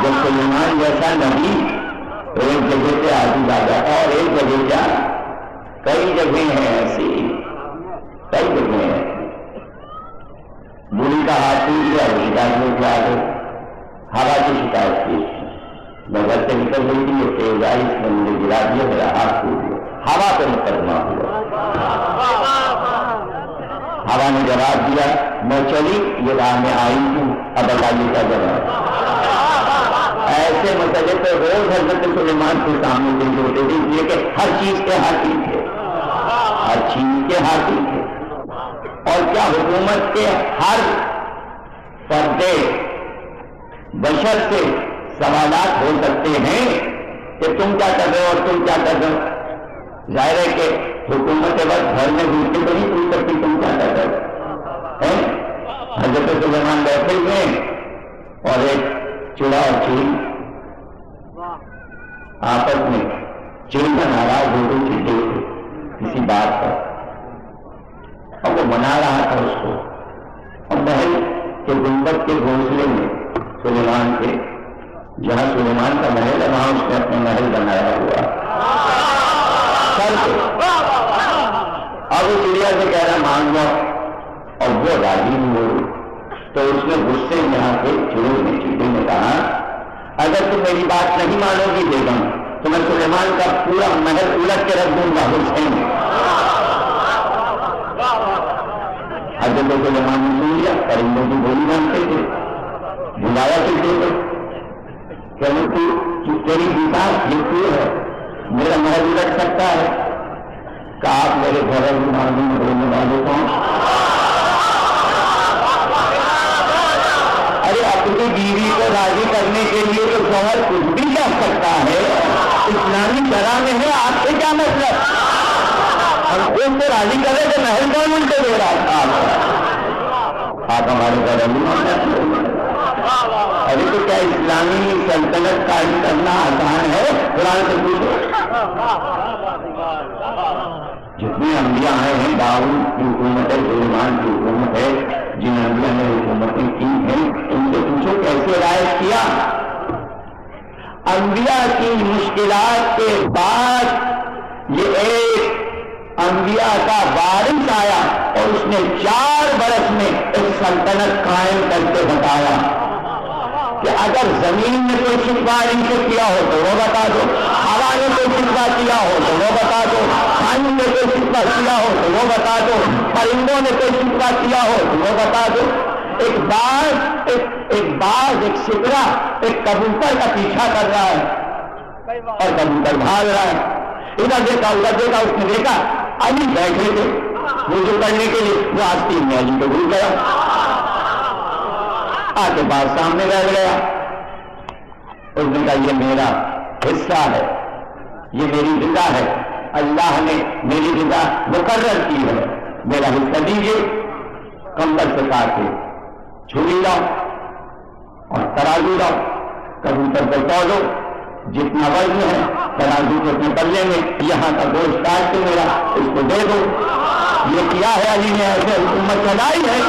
جب سلیمان جیسا نبی ایک جگہ سے عاجز آ جاتا، اور ایک جگہ کیا کئی جگہیں ہیں ایسی، کئی جگہیں ہیں۔ بری کا ہاتھ ٹوٹ گیا، شکایت میں کیا آگے ہوا کی شکایت کی، نظر سے نکل گئی تھی، یہ تیز آئی، اس نے مجھے گرا دیا، میرا ہاتھ ٹوٹ گیا، ہوا پہ مقدمہ ہوا۔ ہوا نے جواب دیا میں چلی، یہ راہ میں آئی ہوں، اب بتائیے کیا جواب؟ ایسے مسئلے پہ روز حضرت سلیمان کے سامنے دن ہوتے تھے، اس لیے کہ ہر چیز کے حاکم تھے، ہر چیز کے حاکم تھے، اور کیا حکومت کے ہر فرد بشر سے سوالات ہو سکتے ہیں کہ تم کیا کر رہے ہو اور تم کیا کر رہے ہو؟ ظاہر ہے کہ حکومت وقت گھر میں گھس کے تو نہیں پوچھ سکتی تم کیا کر رہے ہو۔ حضرت سلیمان بیٹھے ہوئے اور ایک چڑا اور چیل آپس میں، چیل کا ناراض ہو گئی چیٹے کسی بات پر، اور وہ منا رہا تھا اس کو، اور محل کے گنبد کے گھونسلے میں سلیمان کے، جہاں سلیمان کا محل ہے وہاں اس نے اپنا محل بنایا ہوا سر پہ، اب وہ چڑیا سے کہہ رہا مان جاؤ، اور وہ راضی نہیں ہو رہی، تو اس نے غصے میں آ کے چیٹے نے کہا اگر تم میری بات نہیں مانو گی بیگم تو میں سلیمان کا پورا محل الٹ کے رکھ دوں گا حسین۔ حضرت سلیمان نے سن لیا، پرندوں کی بولی مانتے تھے، بلایا چیٹے کو کہ تیری بات یہ کیوں ہے، میرا محل الٹ سکتا ہے؟ کہ آپ میرے گھر میں بولنے والے کون؟ ارے اپنی بیوی کو راضی کرنے کے لیے تو شوہر کچھ بھی کر سکتا ہے، اسلامی شرع میں ہے، آپ سے کیا مطلب؟ ہم اس کو راضی کرے تو محل کون ان کو دے رہا تھا؟ آپ ہمارے گھر میں، ارے تو کیا اسلامی سلطنت قائم کرنا آسان ہے؟ قرآن سے پوچھو، جتنے انبیاء آئے ہیں، داؤد کی حکومت ہے، سلیمان کی حکومت ہے، جن انبیاء نے حکومتیں کی ہیں ان سے پوچھو کیسے رائج کیا۔ انبیاء کی مشکلات کے بعد یہ ایک انبیاء کا وارث آیا اور اس نے 4 برس میں ایک سلطنت قائم کر کے بتایا کہ اگر زمین میں کوئی شکوہ ان سے کیا ہو تو وہ بتا دو، ہوا نے کوئی شکوہ کیا ہو تو وہ بتا دو، پانی نے کوئی شکوہ کیا ہو تو وہ بتا دو، پرندوں نے کوئی شکوہ کیا ہو تو وہ بتا دو۔ ایک باز ایک شکرا ایک کبوتر کا پیچھا کر رہا ہے اور کبوتر بھاگ رہا ہے، ادھر دیکھا ادھر دیکھا، اس نے دیکھا علی بیٹھے تھے وضو کرنے کے لیے، وہ آستین میں علی کو بھول گیا، آ کے بعد سامنے بیٹھ گیا، اس نے کہا یہ میرا حصہ ہے، یہ میری غذا ہے، اللہ نے میری غذا مقرر کی ہے، میرا حصہ دیجیے۔ کمبل سے کاٹ کے چھری لاؤ اور ترازو لاؤ، کبوتر کو توڑو، جتنا وزن ہے ترازو کے اپنے پلے میں، یہاں کا گوشت کاٹ کے میرا اس کو دے دو. یہ کیا ہے علی نے؟ ایسے حکومت چلائی ہے.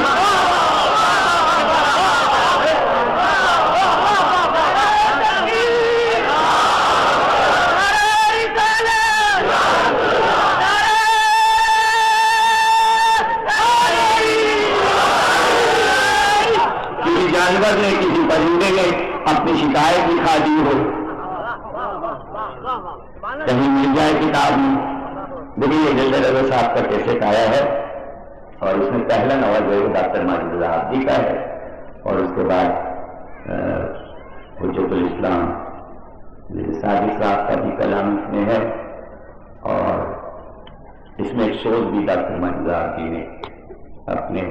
کسی جانور نے، کسی پرندے نے اپنی شکایت دکھا دی ہو، کہیں مل جائے کتاب میں. دیکھیے یہ جلد رضا صاحب کا کیسے آیا ہے، اور اس میں پہلا نوز ہے ڈاکٹر ماجد رضا عابدی کا ہے، اور اس کے بعد حجت الاسلام صادق صاحب کا بھی کلام اس میں ہے، اور اس میں ایک شوز بھی ڈاکٹر ماجد رضا عابدی نے اپنے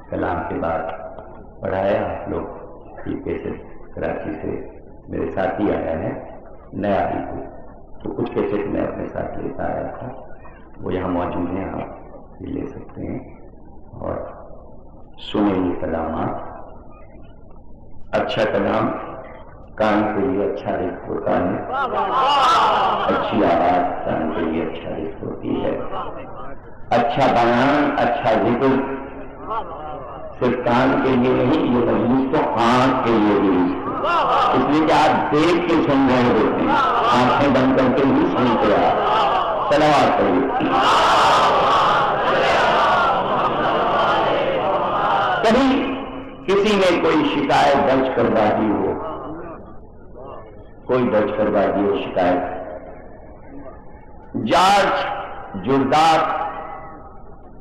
کلام کے بعد پڑھایا. آپ لوگ یہ کیسے کراچی سے میرے ساتھ ہی آیا ہے، نیا بھی تھی تو کچھ کیسے میں اپنے ساتھ لیتا آیا تھا، وہ یہاں موجود ہیں، آپ بھی لے سکتے ہیں اور سنیں یہ کلامات. اچھا کلام کان کے لیے اچھا رزق ہوتا ہے، اچھی آواز کان کے لیے اچھا رزق ہوتی ہے. اچھا بیان، اچھا ذکر صرف کان کے لیے نہیں، یہ مجلس تو آنکھ کے لیے بھی رزق ہے. اس لیے کہ آپ دیکھ کے سن رہے ہوتے ہیں، آنکھیں بند کر کے ہی سنتے آپ. صلوات پڑھیے. کہیں کسی نے کوئی شکایت درج کروا دی ہو، کوئی درج کروا دی ہو شکایت. جارج جرداق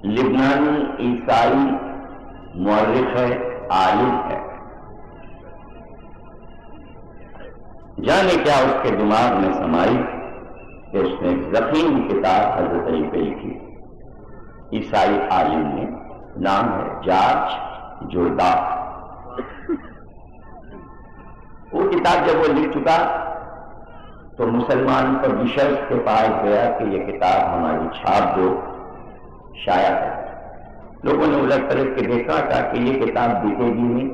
لبنانی عیسائی مورخ ہے، عالم ہے. جانے کیا اس کے دماغ میں سمائی کہ اس نے ایک ضخیم کتاب حضرت علی پہ لکھی. عیسائی عالم نے، نام ہے جارج جرداق. وہ کتاب جب وہ لکھ چکا تو مسلمان پر بشرط کے پاس گیا کہ یہ کتاب ہماری چھاپ دو، شائع ہے. لوگوں نے الٹ پلٹ کے دیکھا تھا کہ یہ کتاب بکے گی نہیں،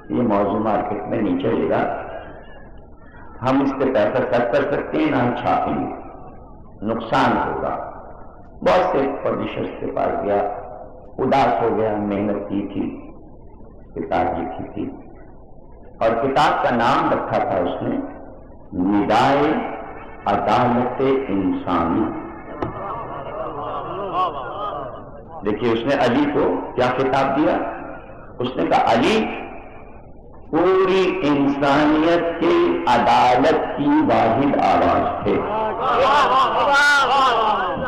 یہ موضوع مارکیٹ میں نہیں چلے گا، ہم اس پہ پیسہ خرچ کر سکتے ہیں، نہ ہم چھاپیں گے، نقصان ہوگا. بہت سے پبلشرز کے پاس گیا، اداس ہو گیا. محنت کی تھی، کتاب لکھی تھی، اور کتاب کا نام رکھا تھا اس نے ندائے عدالت انسانی. دیکھیے اس نے علی کو کیا خطاب دیا. اس نے کہا علی پوری انسانیت کی عدالت کی واحد آواز تھے.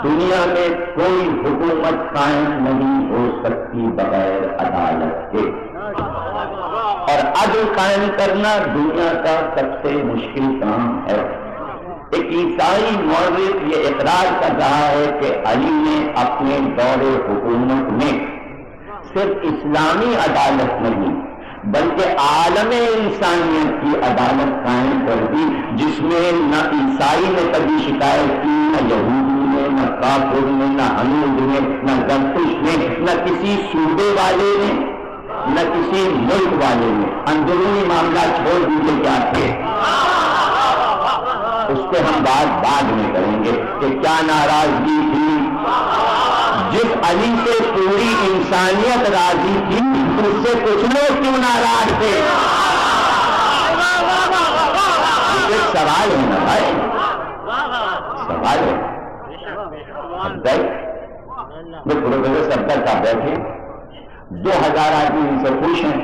دنیا میں کوئی حکومت قائم نہیں ہو سکتی بغیر عدالت کے، اور عدل قائم کرنا دنیا کا سب سے مشکل کام ہے. ایک عیسائی مورخ یہ اقرار کر رہا ہے کہ علی نے اپنے دور حکومت میں صرف اسلامی عدالت نہیں بلکہ عالم انسانیت کی عدالت قائم کر دی، جس میں نہ عیسائی نے کبھی شکایت کی، نہ یہودی نے، نہ کافر نے، نہ ہنود نے، نہ زرتشت نے، نہ کسی صوبے والے نے، نہ کسی ملک والے نے. اندرونی معاملہ چھوڑ دیجیے کیا تھے، اس کو ہم بات بعد میں کریں گے کہ کیا ناراضگی تھی. جس علی سے پوری انسانیت راضی تھی اس سے کچھ لوگ کیوں ناراض تھے؟ ایک سوال ہے نا بھائی، سوال ہے. وہ پروفیسر صفدر صاحب بیٹھے، 2000 آدمی ان سے خوش ہیں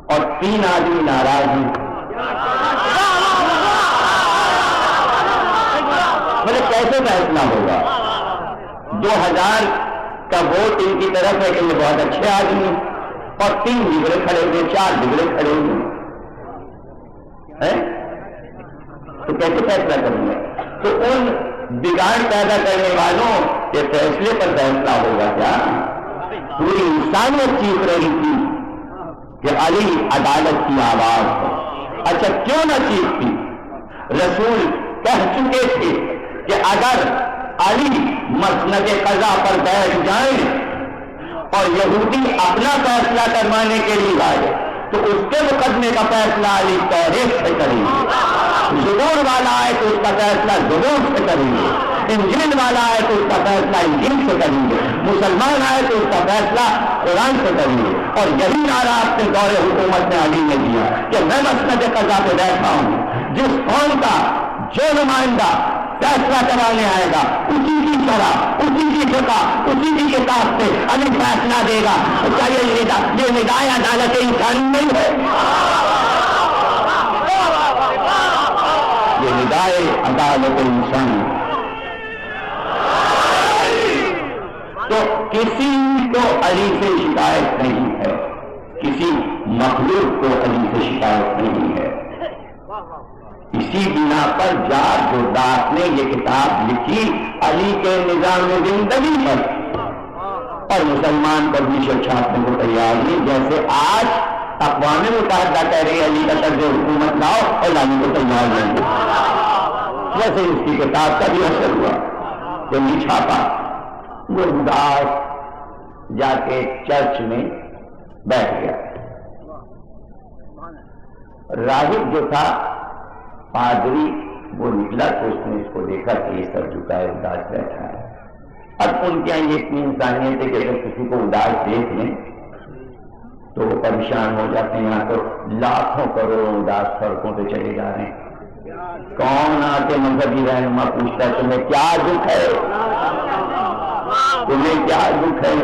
اور 3 آدمی ناراض ہیں. کیسے فیصلہ ہوگا؟ 2000 کا ووٹ ان کی طرف ہے کہ یہ بہت اچھے آدمی، اور 3 بگڑے کھڑے ہوئے، 4 بگڑے کھڑے ہوئے، تو کیسے فیصلہ کریں گے؟ تو ان بگاڑ پیدا کرنے والوں کے فیصلے پر فیصلہ ہوگا کیا؟ پوری انسانیت چیخ رہی تھی کہ علی عدالت کی آواز ہے. اچھا کیوں نہ چیختی؟ رسول کہہ چکے تھے کہ اگر علی مسند قضا پر بیٹھ جائیں اور یہودی اپنا فیصلہ کروانے کے لیے آئے تو اس کے مقدمے کا فیصلہ علی توریت سے کریں گے، زبور والا ہے تو اس کا فیصلہ زبور سے کریں گے، انجیل والا ہے تو اس کا فیصلہ انجیل سے کریں گے، مسلمان آئے تو اس کا فیصلہ قرآن سے کریں گے۔ اور یہی نعرہ اپنے دور حکومت میں علی نے دیا کہ میں مسند قضا پہ بیٹھا ہوں، جس قوم کا جو نمائندہ فیصلہ کرانے آئے گا اسی کی شرح، اسی کی فقہ، اسی کی کتاب سے علی فیصلہ دے گا۔ کیا یہ ندائے عدالت انسانی نہیں ہے؟ یہ ندائے عدالت انسانی۔ تو کسی کو علی سے شکایت نہیں ہے، کسی مخلوق کو علی سے شکایت نہیں ہے۔ اسی بنا پر جار جرداس نے یہ کتاب لکھی علی کے نظام زندگی پر، اور مسلمان پبلشر چھاپنے کو تیار نہیں، جیسے آج اقوام متحدہ کہہ رہی علی کا طرز حکومت لاؤ اور لانے کو تیار نہیں، ویسے اس کی کتاب کا بھی اثر ہوا، جو نہیں چھاپا۔ گرداس جا کے چرچ میں بیٹھ گیا، راہب جو تھا پادری وہ نکلا تو اس نے اس کو دیکھا کہ یہ سر جھکائے اداس بیٹھا ہے۔ اب ان کے یہاں یہ اتنی انسانیت ہے کہ اگر کسی کو اداس دیکھ لیں تو وہ پریشان ہو جاتے ہیں۔ یہاں تو لاکھوں کروڑوں اداس سڑکوں پہ چلے جا رہے ہیں، کون آ کے مذہبی رہنما پوچھتا ہے تمہیں کیا دکھ ہے، تمہیں کیا دکھ ہے،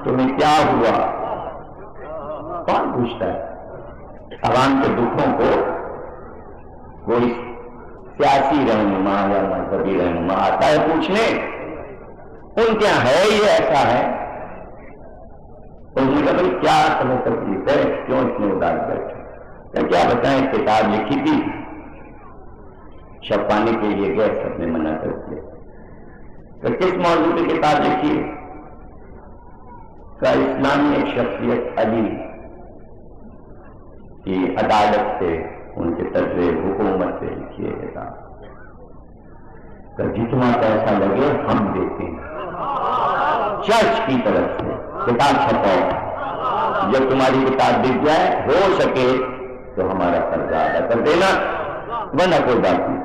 تمہیں کیا ہوا؟ کون پوچھتا ہے؟ عوام کے دکھوں کو کوئی سیاسی رہنما یا مذہبی رہنما آتا ہے پوچھنے، ان کے ہے یہ ایسا ہے؟ انہوں نے کہا بھائی کیا تمہیں تکلیف ہے، کیوں اتنے اداس بیٹھے؟ کیا بتائیں، کتاب لکھی تھی چھپانے کے لیے گئے، سب نے منع کر دیا۔ کہ کس موضوع پہ کتاب لکھی؟ کہ اسلامی ایک شخصیت علی کی عدالت سے، ان کے طرز حکومت سے لکھی ہے کتاب، کہ جتنا پیسہ لگے ہم دیتے ہیں، چرچ کی طرف سے کتاب چھپاؤ، جب تمہاری کتاب بک جائے ہو سکے تو ہمارا قرضہ ادا کر دینا، ورنہ کوئی بات نہیں۔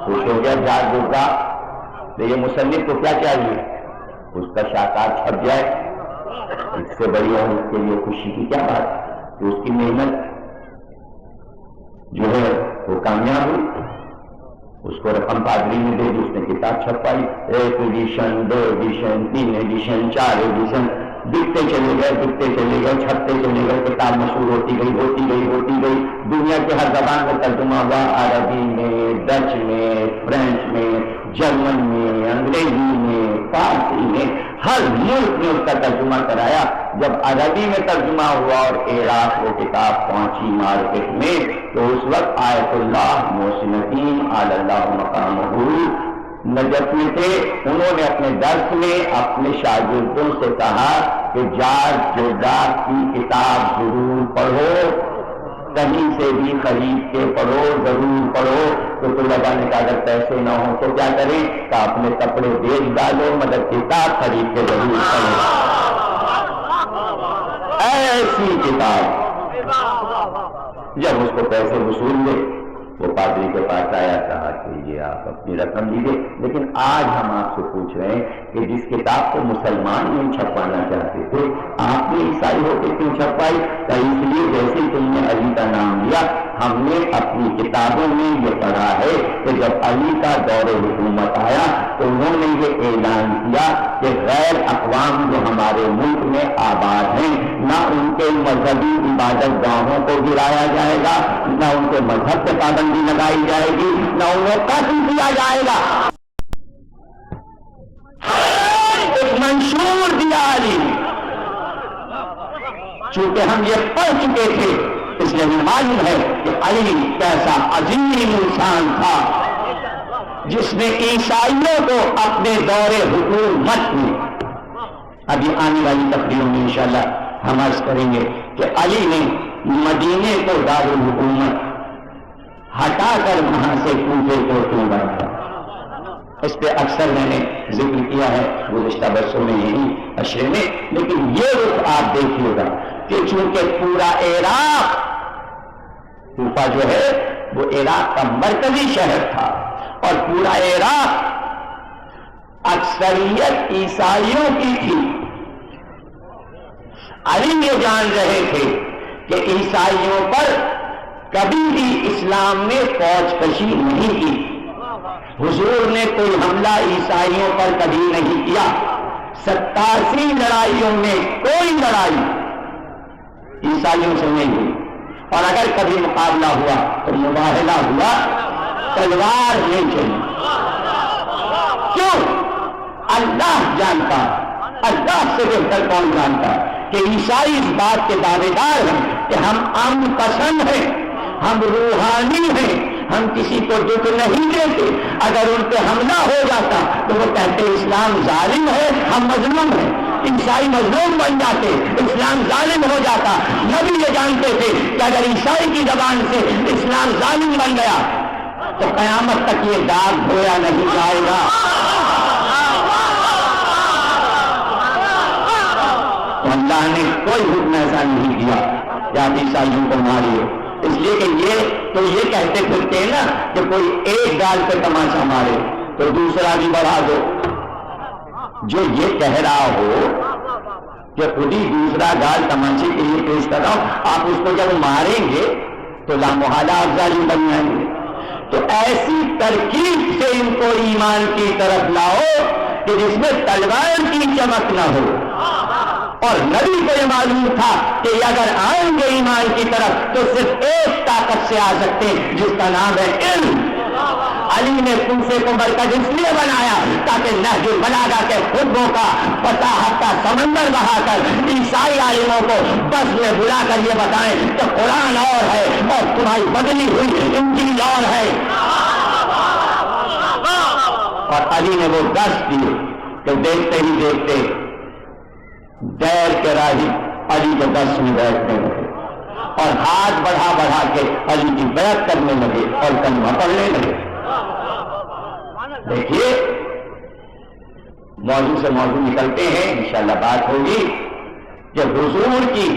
خوش ہو گیا جار گردہ، یہ مصنف کو کیا چاہیے؟ اس کا شاہکار چھپ جائے، اس سے بڑی اور اس کے لیے خوشی کی کیا بات کہ اس کی محنت جو ہے وہ کامیاب ہوئی۔ اس کو رقم پادری نے دے دی، اس نے کتاب چھپائی، 1 ایڈیشن 2 ایڈیشن 3 ایڈیشن 4 ایڈیشن، بکتے چلے گئے، چھپتے چلے گئے، کتاب مشہور ہوتی گئی، دنیا کے ہر زبان میں ترجمہ ہوا، عربی میں، ڈچ میں، فرینچ میں، جرمن میں، انگریزی میں، فارسی میں، ہر ملک میں اس کا ترجمہ کرایا۔ جب عربی میں ترجمہ ہوا اور عراق وہ کتاب پہنچی مارکیٹ میں تو اس وقت آیت اللہ محسن الدین علی اللہ مقامہ نجف میں تھے، انہوں نے اپنے درس میں اپنے شاگردوں سے کہا کہ جار جرداس کی کتاب ضرور پڑھو، کہیں سے بھی خرید کے پڑھو، ضرور پڑھو۔ تو طلباء نے کہا اگر پیسے نہ ہوں تو کیا کریں؟ کہ اپنے کپڑے بیچ ڈالو مگر کتاب خرید کے ضرور پڑھو۔ ایسی کتاب جب اس کو پیسے وصول ہوئے وہ پادری کے پاس آیا، کہا کہ یہ آپ اپنی رقم دیجیے، لیکن آج ہم آپ سے پوچھ رہے ہیں کہ جس کتاب کو مسلمان نہیں چھپوانا چاہتے تھے آپ نے عیسائی ہو کے کیوں چھپوائی؟ کہ اس لیے جیسے تم نے علی کا نام لیا، ہم نے اپنی کتابوں میں یہ پڑھا ہے کہ جب علی کا دور حکومت آیا تو انہوں نے یہ اعلان کیا کہ غیر اقوام جو ہمارے ملک میں آباد ہیں نہ ان کے مذہبی عبادت گاہوں کو گرایا جائے گا، نہ ان کے مذہب پہ پابندی لگائی جائے گی، نہ انہیں قتل کیا جائے گا۔ ایک منشور دیا علی، چونکہ ہم یہ پڑھ چکے تھے اس لیے معلوم ہے کہ علی کیسا عظیم انسان تھا جس نے عیسائیوں کو اپنے دور حکومت میں، ابھی آنے والی تقریروں میں انشاءاللہ ہم عرض کریں گے کہ علی نے مدینے کو دارالحکومت ہٹا کر وہاں سے کوفے کو کیوں بنایا۔ اس پہ اکثر میں نے ذکر کیا ہے گزشتہ برسوں میں یہی اشرے میں، لیکن یہ رخ آپ دیکھیے گا کہ چونکہ پورا عراق، کوفہ جو ہے وہ عراق کا مرکزی شہر تھا، اور پورا عراق اکثریت عیسائیوں کی تھی۔ علی یہ جان رہے تھے کہ عیسائیوں پر کبھی بھی اسلام نے فوج کشی نہیں کی، حضور نے کوئی حملہ عیسائیوں پر کبھی نہیں کیا، 87 لڑائیوں میں کوئی لڑائی عیسائیوں سے نہیں ہوئی، اور اگر کبھی مقابلہ ہوا تو مباہلہ ہوا، تلوار نہیں چلی۔ کیوں؟ اللہ جانتا، اللہ سے بہتر کون جانتا کہ عیسائی اس بات کے دعوے دار ہیں کہ ہم امن پسند ہیں، ہم روحانی ہیں، ہم کسی کو دکھ نہیں دیتے۔ اگر ان پہ حملہ ہو جاتا تو وہ کہتے اسلام ظالم ہے، ہم مظلوم ہیں، عیسائی مظلوم بن جاتے، اسلام ظالم ہو جاتا۔ نبی یہ جانتے تھے کہ اگر عیسائی کی زبان سے اسلام ظالم بن گیا تو قیامت تک یہ داغ دھویا نہیں جائے گا۔ تو اللہ نے کوئی حکم ایسا نہیں دیا کہ آپ عیسائیوں کو ماریے، اس لیے کہ یہ کہتے پھرتے ہیں نا کہ کوئی ایک گال پہ تماشا مارے تو دوسرا بھی بڑھا دو۔ جو یہ کہہ رہا ہو کہ خود ہی دوسرا گال تماشے کے لیے پیش کر رہا ہوں، آپ اس کو جب ماریں گے تو لامحالہ آپ ظالم بن جائیں گے۔ تو ایسی ترکیب سے ان کو ایمان کی طرف لاؤ کہ جس میں تلوار کی چمک نہ ہو، اور نبی کو یہ معلوم تھا کہ اگر آئیں گے ایمان کی طرف تو صرف ایک طاقت سے آ سکتے ہیں جس کا نام ہے علم۔ علی نے کوفے کو مرکز اس لیے بنایا تاکہ نہج البلاغہ کے خطبوں کا فصاحت کا سمندر بہا کر عیسائی عالموں کو بس میں بلا کر یہ بتائیں کہ قرآن اور ہے اور تمہاری بدلی ہوئی انجیل اور ہے۔ اور علی نے وہ درس دیے کہ دیکھتے ہی دیکھتے دیر کے راہب علی کے درس میں بیٹھنے لگے اور ہاتھ بڑھا بڑھا کے علی کی بیعت کرنے لگے اور کلمہ پڑھنے لگے۔ دیکھیے موضوع سے موضوع نکلتے ہیں، انشاءاللہ بات ہوگی کہ حضور کی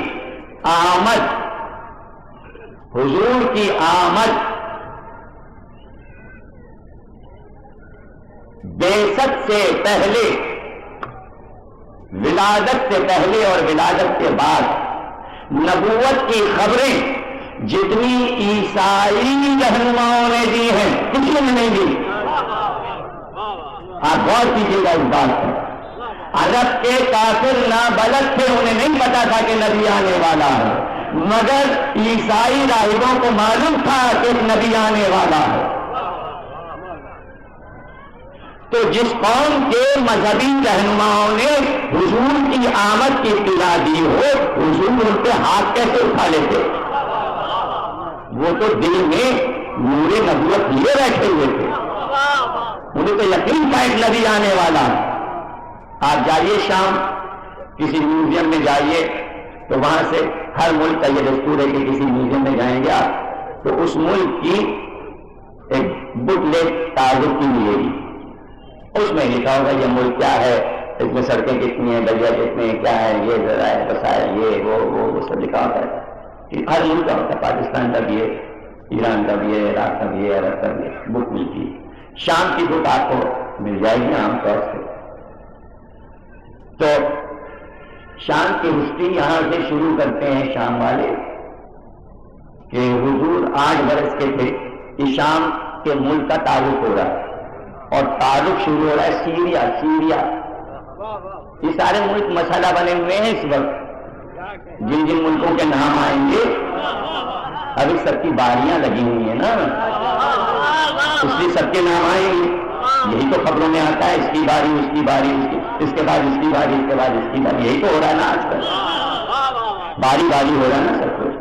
آمد بعثت سے پہلے، ولادت سے پہلے اور ولادت کے بعد نبوت کی خبریں جتنی عیسائی رہنماؤں نے دی ہیں کسی نے نہیں دی۔ آپ غور کیجیے گا اس بات پر، عرب کے کافر نابلد تھے، انہیں نہیں پتا تھا کہ نبی آنے والا ہے، مگر عیسائی راہبوں کو معلوم تھا کہ نبی آنے والا ہے۔ تو جس قوم کے مذہبی رہنماؤں نے حضور کی آمد کی اطلاع دی ہو، حضور ان پہ ہاتھ کیسے اٹھا لیتے؟ وہ تو دل میں نور نبوت لیے بیٹھے ہوئے تھے، انہیں تو یقین تھا ایک نبی آنے والا۔ آپ جائیے شام کسی میوزیم میں جائیے تو وہاں سے ہر ملک کا یہ دستور ہے کہ کسی میوزیم میں جائیں گے آپ تو اس ملک کی ایک بک لیٹ تعارف کی ملے گی، اس میں لکھا ہوگا یہ ملک کیا ہے، اس میں سڑکیں کتنی ہیں، دریا کتنے ہیں، کیا ہے، یہ ذرائع وسائل، یہ وہ سب لکھا ہوتا ہے۔ ہر ملک کا ہوتا ہے، پاکستان کا بھی ہے، ایران کا بھی ہے، عراق کا بھی ہے، عرب کا بھی ہے، بک ملتی ہے۔ شام کی بک آپ کو مل جائے گی عام طور سے۔ تو شام کی ہسٹری یہاں سے شروع کرتے ہیں شام والے کہ حضور 8 برس کے تھے کہ شام کے ملک کا تعلق ہو رہا ہے، اور تعلق شروع ہو رہا ہے سیریا۔ یہ سارے ملک مسئلہ بنے ہوئے ہیں اس وقت، جن جن ملکوں کے نام آئیں گے ابھی سب کی باریاں لگی ہوئی ہیں نا، اس لیے سب کے نام آئیں گے۔ یہی تو خبروں میں آتا ہے، اس کی باری، اس کی باری، اس کے بعد اس کی باری، اس کے بعد اس کی باری، یہی تو ہو رہا ہے نا آج کل، باری باری ہو رہا ہے نا سب کچھ۔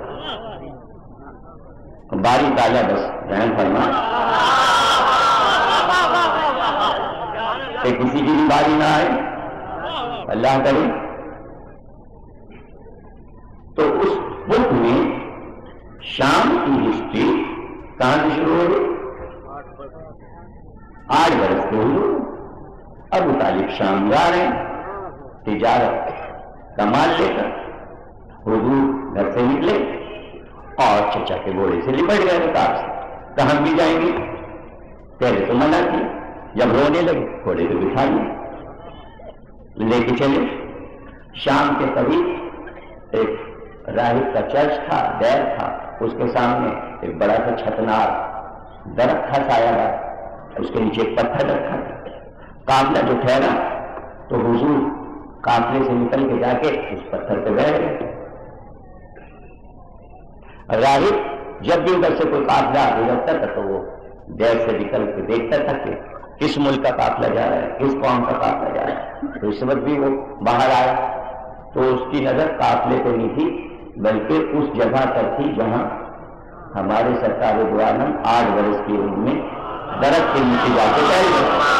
باری تازہ بس رحم فرما کہ کسی کی بھی باری نہ آئے، اللہ کرے۔ تو اس بک میں شام کی ہسٹری کہاں سے شروع ہو گئی؟ 8 برس کے ہوئے ابو طالب شام جا رہے ہیں تجارت کا مال لے کر، حضور گھر سے نکلے اور چچا کے گھوڑے سے لپٹ گئے رکاب سے، تو ہم بھی جائیں گے، پہلے تو منع کی، جب رونے لگے گھوڑے کو بٹھا لیا، لے کے چلے۔ شام کے قریب ایک راہب کا چرچ تھا، دیر تھا، اس کے سامنے ایک بڑا سا چھتنار درخت تھا سایہ دار، اس کے نیچے ایک پتھر رکھا تھا۔ قافلہ جو ٹھہرا تو حضور قافلے سے نکل کے جا کے اس پتھر پہ بیٹھ گئے۔ راہب جب بھی ادھر سے کوئی قافلہ گزرتا تھا تو وہ دیر سے نکل کے دیکھتا تھا کہ کس ملک کا قافلہ جا رہا ہے، کس قوم کا قافلہ جا رہا ہے۔ تو اس وقت بھی وہ باہر آیا تو اس کی نظر قافلے پہ نہیں تھی بلکہ اس جگہ پر تھی جہاں ہمارے سرکار دو عالم 8 برس کی عمر میں درخت کے نیچے جا کے بیٹھ گئے۔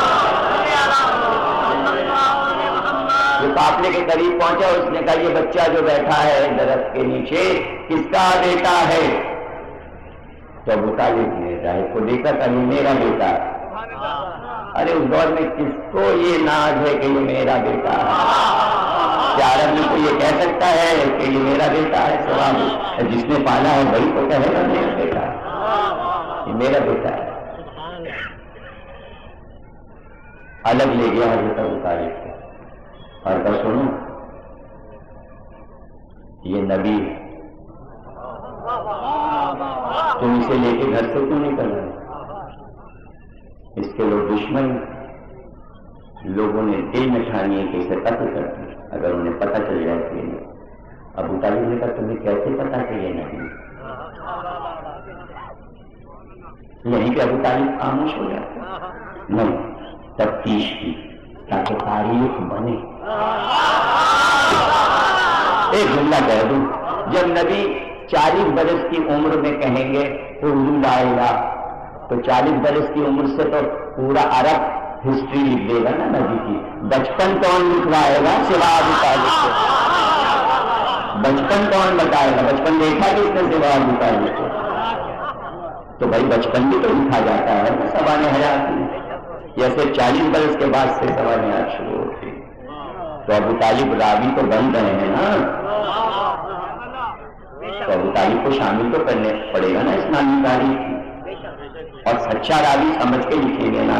وہ قافلے کے قریب پہنچا، اس نے کہا یہ بچہ جو بیٹھا ہے درخت کے نیچے کس کا بیٹا ہے؟ تو ابو طالب نے راہب کو دیکھا کہ یہ میرا بیٹا ہے۔ ارے اس دور میں کس کو یہ ناز ہے کہ یہ میرا بیٹا ہے؟ کیا عرب میں کوئی یہ کہہ سکتا ہے کہ یہ میرا بیٹا ہے؟ سوال جس نے پالا ہے وہی تو کہے گا میرا بیٹا ہے، یہ میرا بیٹا ہے۔ الگ لے گیا حضرت ابو طالب کو اور کہا سنو یہ نبی ہے، تم اسے لے کے گھر سے کیوں نہیں کر رہے؟ اس کے لوگ دشمن، لوگوں نے دل میں ٹھانی ہے کہ اسے قتل کر دیں اگر انہیں پتہ چل جائے کہ یہ۔ ابو طالب نے کہا تمہیں کیسے پتا کہ یہ نبی ہے؟ یہیں کہ ابو طالب خاموش ہو جاتا، نہیں تفتیش کی تاکہ تاریخ بنے۔ ایک جملہ کہہ دوں، جب نبی 40 برس کی عمر میں کہیں گے قولوا لا الہ، تو 40 برس کی عمر سے تو پورا عرب ہسٹری لکھ دے گا نا نبی کی۔ بچپن کون لکھوائے گا سوا ابو طالب سے؟ بچپن کون بتائے گا؟ بچپن دیکھا کس نے سوا ابو طالب سے؟ تو بھائی بچپن بھی تو لکھا جاتا ہے نا سوانح حیات میں، جیسے 40 برس کے بعد سے سوانح حیات شروع ہوتی، تو ابو طالب راوی تو بن رہے ہیں نا، تو ابو طالب کو شامل تو کرنے پڑے گا نا اسلامی تاریخ کی، اور سچا راوی سمجھ کے لکھیں گے نا،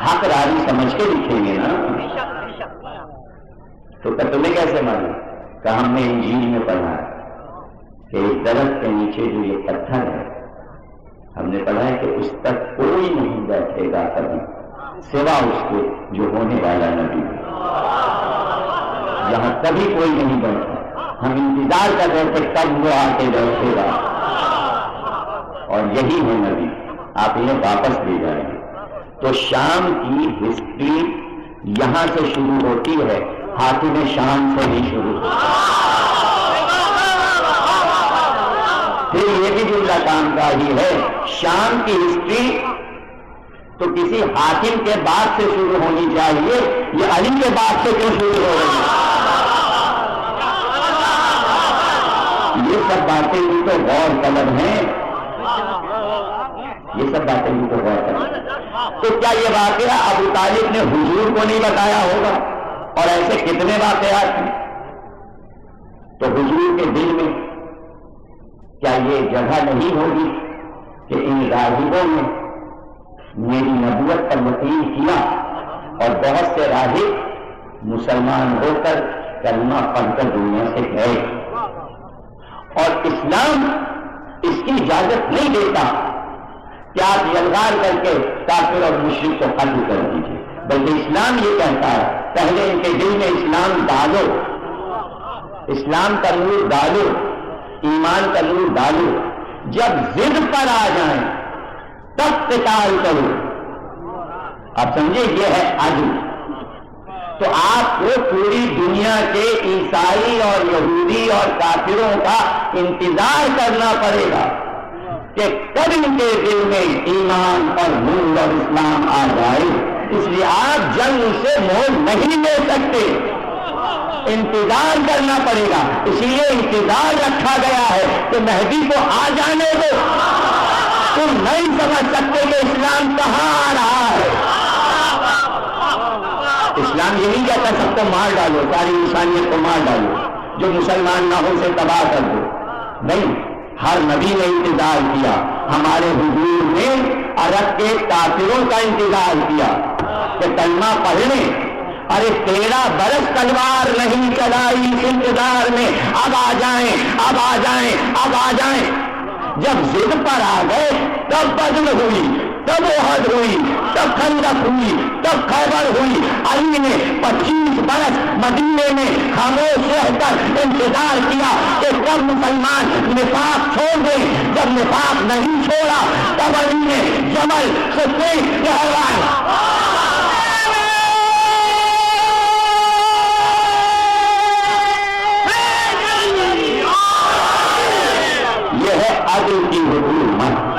حق راوی سمجھ کے لکھیں گے نا۔ تو تمہیں کیسے معلوم؟ کہ ہم نے انجیل میں پڑھا ہے کہ ایک درخت کے نیچے جو یہ پتھر ہے، ہم نے پڑھا ہے کہ اس تک کوئی نہیں بیٹھے گا کبھی سوا اس کے جو ہونے والا نبی ہے، یہاں کبھی کوئی نہیں بیٹھا، ہم انتظار کر رہے تھے کب وہ آ کے بیٹھے گا، اور یہی ہے نبی، آپ انہیں واپس لے جائیں گے۔ تو شام کی ہسٹری یہاں سے شروع ہوتی ہے، حاکم شام سے نہیں شروع ہوتی۔ پھر یہ بھی جملہ کام کا ہی ہے، شام کی ہسٹری تو کسی حاکم کے بعد سے شروع ہونی چاہیے، یہ علی کے بعد سے کیوں شروع ہو رہی ہے؟ یہ سب باتیں بھی تو غور طلب ہیں، یہ سب باتیں بھی تو غور طلب ہیں۔ تو کیا یہ واقعہ ابو طالب نے حضور کو نہیں بتایا ہوگا؟ اور ایسے کتنے واقعات ہیں؟ تو حضور کے دل میں کیا یہ جگہ نہیں ہوگی کہ ان راہبوں نے میری نبوت پر یقین کیا اور بہت سے راہب مسلمان ہو کر کلمہ پڑھ کر دنیا سے گئے، اور اسلام اس کی اجازت نہیں دیتا کہ آپ یلغار کر کے کافر اور مشرک کو قتل کر دیجیے، بلکہ اسلام یہ کہتا ہے پہلے ان کے دل میں اسلام ڈالو، اسلام کا نور ڈالو، ایمان کا نور ڈالو، جب ضد پر آ جائیں تب قتال کرو۔ آپ سمجھے یہ ہے عدل۔ تو آپ کو پوری دنیا کے عیسائی اور یہودی اور کافروں کا انتظار کرنا پڑے گا کہ کب ان کے دل میں ایمان اور نور اور اسلام آ جائے۔ اس لیے آپ جنگ سے موڑ نہیں لے سکتے، انتظار کرنا پڑے گا۔ اسی لیے انتظار رکھا گیا ہے کہ مہدی کو آ جانے دو، تم نہیں سمجھ سکتے کہ اسلام کہاں آ رہا ہے۔ اسلام یہ نہیں کہتا سب کو مار ڈالو، ساری انسانیت کو مار ڈالو، جو مسلمان نہ ہو سے تباہ کر دو، نہیں، ہر نبی نے انتظار کیا، ہمارے حضور نے عرب کے کافروں کا انتظار کیا کہ کلمہ پڑھ لیں، ارے 13 برس تلوار نہیں چلائی اس انتظار میں، اب آ جائیں اب آ جائیں اب آ جائیں، جب ضد پر آ گئے تب بدر ہوئی، تب احد ہوئی، تب خندق ہوئی، تب خیبر ہوئی، علی نے 25 برس مدینے میں خاموش رہ کر انتظار کیا کہ کب مسلمان نفاق چھوڑ دیں، جب نفاق نہیں چھوڑا تب علی نے جمل صفین کہلوایا۔ یہ ہے عدل کی حکومت،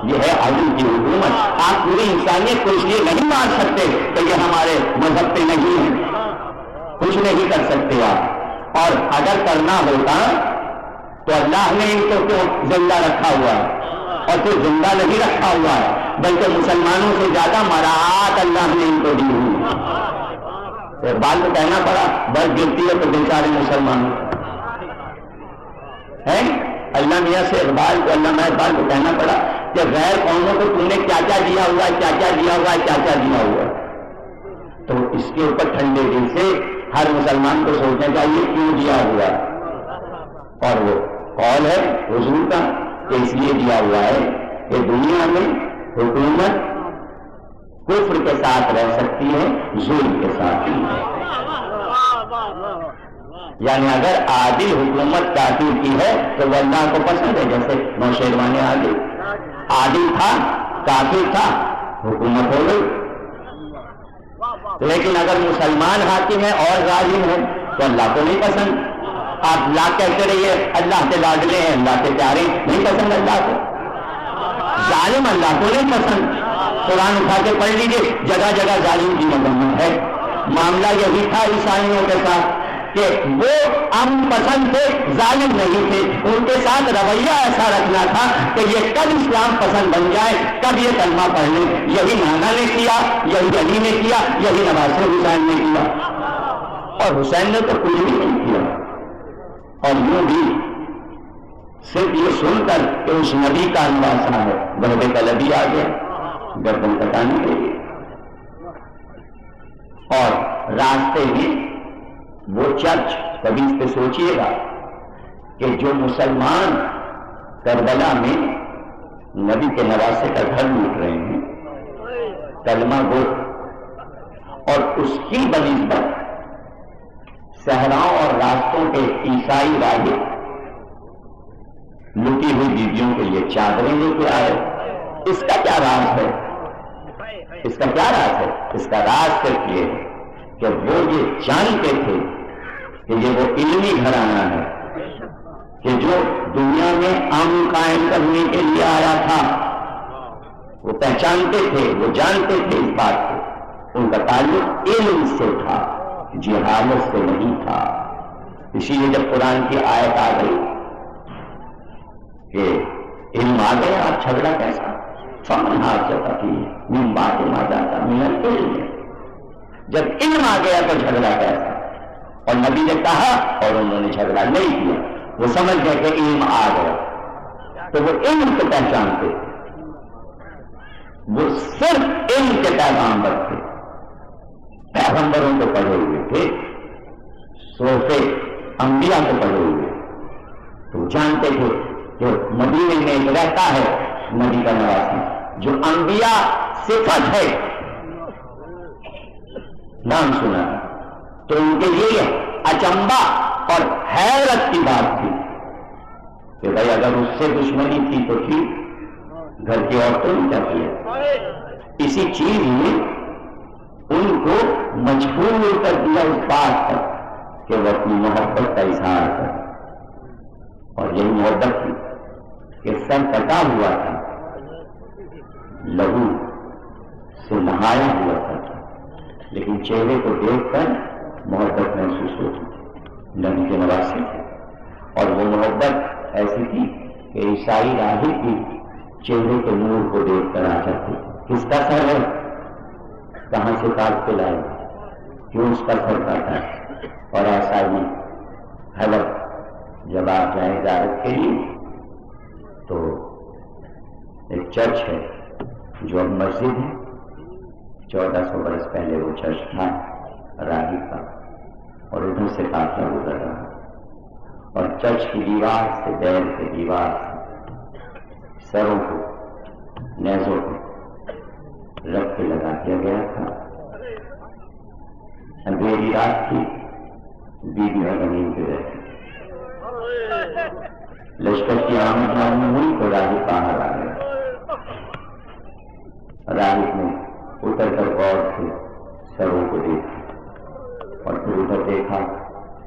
یہ ہے عدل کی حکومت۔ آپ پوری انسانیت کو اس لیے نہیں مار سکتے کہ یہ ہمارے مذہب پہ نہیں ہے، کچھ نہیں کر سکتے آپ، اور اگر کرنا ہوتا تو اللہ نے ان کو کیوں زندہ رکھا ہوا ہے، اور پھر زندہ نہیں رکھا ہوا ہے، بلکہ مسلمانوں سے زیادہ مراعات اللہ نے ان کو دی ہوئی۔ اقبال کو کہنا پڑا برف گرتی ہے تو بیچارے مسلمان ہے، اللہ میاں سے اقبال کو، علامہ اقبال کو کہنا پڑا کہ غیر قوموں کو تم نے کیا کیا دیا ہوا ہے، کیا کیا دیا ہوا ہے، کیا کیا دیا ہوا ہے، تو اس کے اوپر ٹھنڈے دل سے ہر مسلمان کو سوچنا چاہیے کیوں دیا ہوا ہے، اور وہ قول ہے حضور کا کہ اس لیے دیا ہوا ہے کہ دنیا میں حکومت کفر کے ساتھ رہ سکتی ہے، ظلم کے ساتھ نہیں، یعنی اگر عادل حکومت کافر کی ہے تو وہ اللہ کو پسند ہے، جیسے نوشیروان عادل عادل تھا، کافر تھا، حکومت ہو گئی، لیکن اگر مسلمان حاکم ہے اور ظالم ہے تو اللہ کو نہیں پسند۔ آپ لا کہتے رہیے اللہ کے لاڈلے ہیں، اللہ کے پیارے، نہیں پسند اللہ کو، ظالم اللہ کو نہیں پسند۔ قرآن اٹھا کے پڑھ لیجیے، جگہ جگہ ظالم کی مذمت ہے۔ معاملہ یہی تھا عیسائیوں کے ساتھ کہ وہ امن پسند تھے، ظالم نہیں تھے، ان کے ساتھ رویہ ایسا رکھنا تھا کہ یہ کب اسلام پسند بن جائے، کب یہ کلمہ پڑھ لیں۔ یہی نانا نے کیا، یہی علی نے کیا، یہی نواسر حسین نے کیا، اور حسین نے تو کچھ بھی نہیں کیا، اور یوں بھی صرف یہ سن کر کہ اس نبی کا نواسا ہے، ضرب طلبی آ گیا گردن کٹانے کے لیے، اور راستے میں وہ چرچ، کبھی اس پہ سوچئے گا کہ جو مسلمان کربلا میں نبی کے نواسے کا گھر لوٹ رہے ہیں، کلمہ گو، اور اس کی بنسبت صحراؤں اور راستوں کے عیسائی راہب لٹی ہوئی بیویوں کے لیے چادریں لے کے آئے، اس کا کیا راز ہے؟ اس کا کیا راز ہے؟ اس کا راز صرف یہ ہے کہ وہ یہ جانتے تھے کہ یہ وہ علمی گھرانہ ہے کہ جو دنیا میں امن قائم کرنے کے لیے آیا تھا، وہ پہچانتے تھے، وہ جانتے تھے اس بات کو، ان کا تعلق علم سے تھا، جہالت سے نہیں تھا۔ اسی لیے جب قرآن کی آیت آ گئی کہ علم آ گیا، آپ جھگڑا کیسا؟ فمن حاجت فی من بعد ما جاءک من العلم، جب علم آ گیا تو جھگڑا کیسا؟ اور نبی نے کہا اور انہوں نے جھگڑا نہیں کیا، وہ سمجھ گئے کہ علم آ گیا، تو وہ علم کو پہچانتے، وہ صرف علم کے پیغامبر تھے، پیغمبروں کو پڑھے ہوئے تھے، صوفے انبیاء کو پڑھے ہوئے، تو جانتے تھے کہ مدینے میں ایک رہتا ہے نبی کا نواسی جو انبیاء صفت ہے، نام سنا، تو ان کے لیے اچنبا اور حیرت کی بات تھی کہ بھائی اگر اس سے دشمنی تھی تو ٹھیک، گھر کی عورتوں نے کیا کیا؟ اسی چیز نے ان کو مجبور کر دیا اس بات پر کہ وہ اپنی محبت کا اظہار کر، اور یہی محبت تھی کہ سر کٹا ہوا تھا، لہو سے نہایا ہوا تھا، لیکن چہرے کو دیکھ کر محبت محسوس ہوتی، نبی کے نواسے تھے، اور وہ محبت ایسی تھی کہ عیسائی راہب بھی چہرے کے نور کو دیکھ کر آ جاتے۔ کس کا سر ہے؟ کہاں سے کاٹ کے لائے، کیوں اس کا سر کاٹا؟ اور ایسا ہی حلب جب آپ جائیں زیارت کے لیے تو ایک چرچ ہے جو اب مسجد ہے، 1400 برس پہلے وہ چرچ تھا راہب کا، اور ادھر سے قافلہ گزر رہا، اور چرچ کی دیوار سے، دیر کی دیوار سے سروں کو، نیزوں کو رکھ کے لگا دیا گیا تھا۔ اندھیری رات کی، بیویاں زمین پہ رہتی، لشکر کی آمد معلوم ہوئی تو راہب باہر آ گیا۔ راہب نے اتر کر غور سے سروں کو دیکھا، اور پھر ادھر دیکھا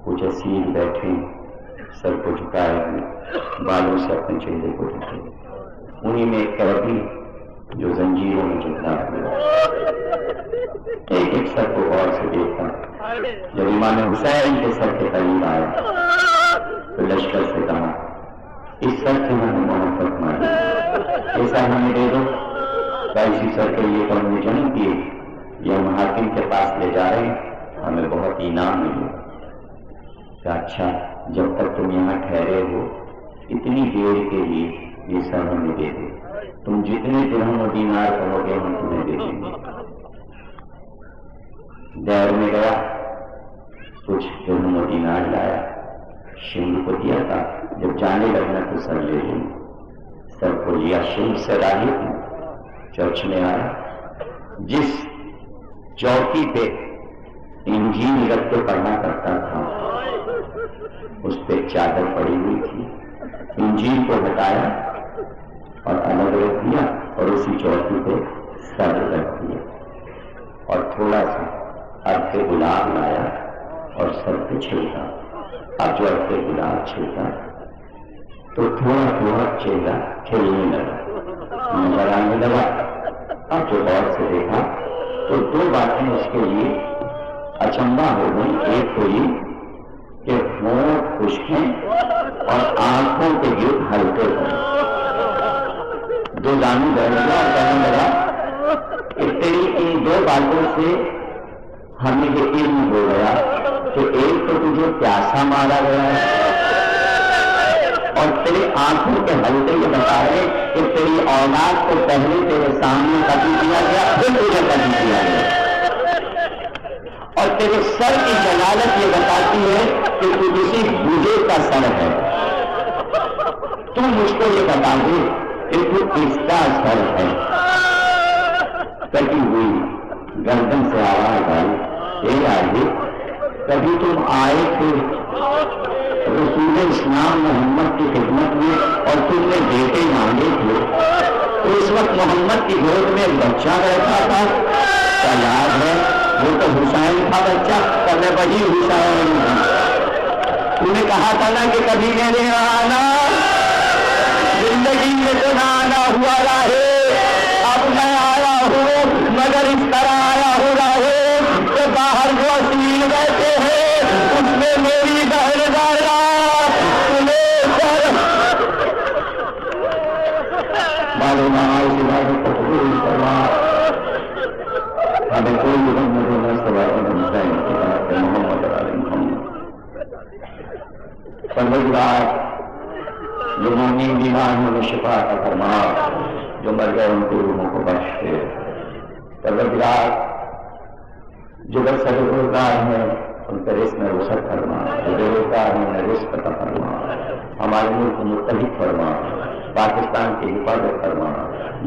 کچھ اسیر بیٹھے سر کو جھکائے ہوئے، بالوں سے اپنے چہرے کو ڈھکے، انہی میں ایک قیدی جو زنجیروں میں جھکا ہوا، ایک ایک سر کو غور سے دیکھا۔ جب امام حسین کے سر کے قریب آیا تو لشکر سے کہا، اس سر سے میں نے محبت مانی، یہ سر ہمیں دے دو۔ کیا اسی سر کے لیے تو ہم نے جنگ کیے، یہ ہم حاکم کے پاس لے جا رہے ہیں، ہمیں بہت انعام ملے۔ کہ اچھا، جب تک تم یہاں ٹھہرے ہو اتنی دیر کے لیے یہ سر ہمیں دے دو، تم جتنے درہم و دینار کہو گے ہم تمہیں دے دیں گے۔ دیر میں گیا، کچھ درہم و دینار لایا، شنگ کو دیا تھا، جب جانے لگنا تو سر لے لیں، سر کو لیا شنگ سے راہب چرچ میں آیا، جس چوکی پہ انجیل رکھ کے پڑھنا کرتا تھا اس پہ چادر پڑی ہوئی تھی، انجیل کو ہٹایا اور الگ رکھ دیا، اور اسی چوکی پہ سر رکھ دیا، اور تھوڑا سا عرق گلاب لایا اور سر پہ چھڑکا۔ اب جو عرق گلاب چھڑکا تو تھوڑا تھوڑا چہرہ کھلنے لگا، نظر آنے لگا۔ اب جو غور سے دیکھا تو دو باتیں اس کے لیے اچنبھا ہو گئی، ایک تو یہ کہ ہونٹ خشک ہیں اور آنکھوں کے گرد ہلکے ہیں۔ دو دانوں بیٹھ گیا اور کہنے لگا کہ تیری ان دو باتوں سے ہمیں یہ علم ہو گیا کہ ایک تو تجھے پیاسا مارا گیا ہے، اور تیری آنکھوں کے حلقے یہ بتا رہے کہ تیری اولاد کو پہلے تیرے سامنے قتل کیا گیا، پھر تجھے قتل کیا گیا، اور تیرے سر کی جلالت یہ بتاتی ہے کہ تو کسی بوجھے کا سر ہے۔ تو مجھ کو یہ بتا دے کہ تو کس کا سر ہے۔ کٹی ہوئی گردن سے آواز آئی، اے راہب، کبھی تم آئے تھے رسول اسلام محمد کی خدمت میں اور تم نے بیٹے مانگے تھے، تو اس وقت محمد کی گود میں بچہ بیٹھا تھا، کیا یاد ہے؟ وہ تو حسین تھا بچہ، کبھی وہی حسین تم نے کہا تھا نا کہ کبھی میرے آنا زندگی میں تو نہ آنا ہوا راہے، اب میں آیا ہوں، مگر اس طرح آیا ہوں راہے کہ باہر جو اسیر بیٹھے ہیں اس میں میری بہن زہرا تمہیں سر معلوم قبول کروا، ہمیں کوئی محمد پروردگار جو مومن بیمار میں شفا کا فرما، جو مر گئے ان کی روحوں کو بخش دے۔ پروردگار جو بے روزگار ہیں ان کے رزق میں وسعت فرما، جو بے روزگار ہیں انہیں رزق عطا فرما، ہمارے ملک کو متحد فرما، پاکستان کی حفاظت فرما،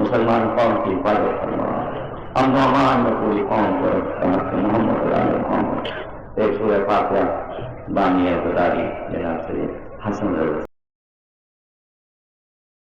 مسلمان قوم کی حفاظت فرما، امن و امان میں پوری قوم کو محمد علیہ محمد۔ ایک سورہ فاتحہ بانی ہے گزاری جناب سے حسن رضا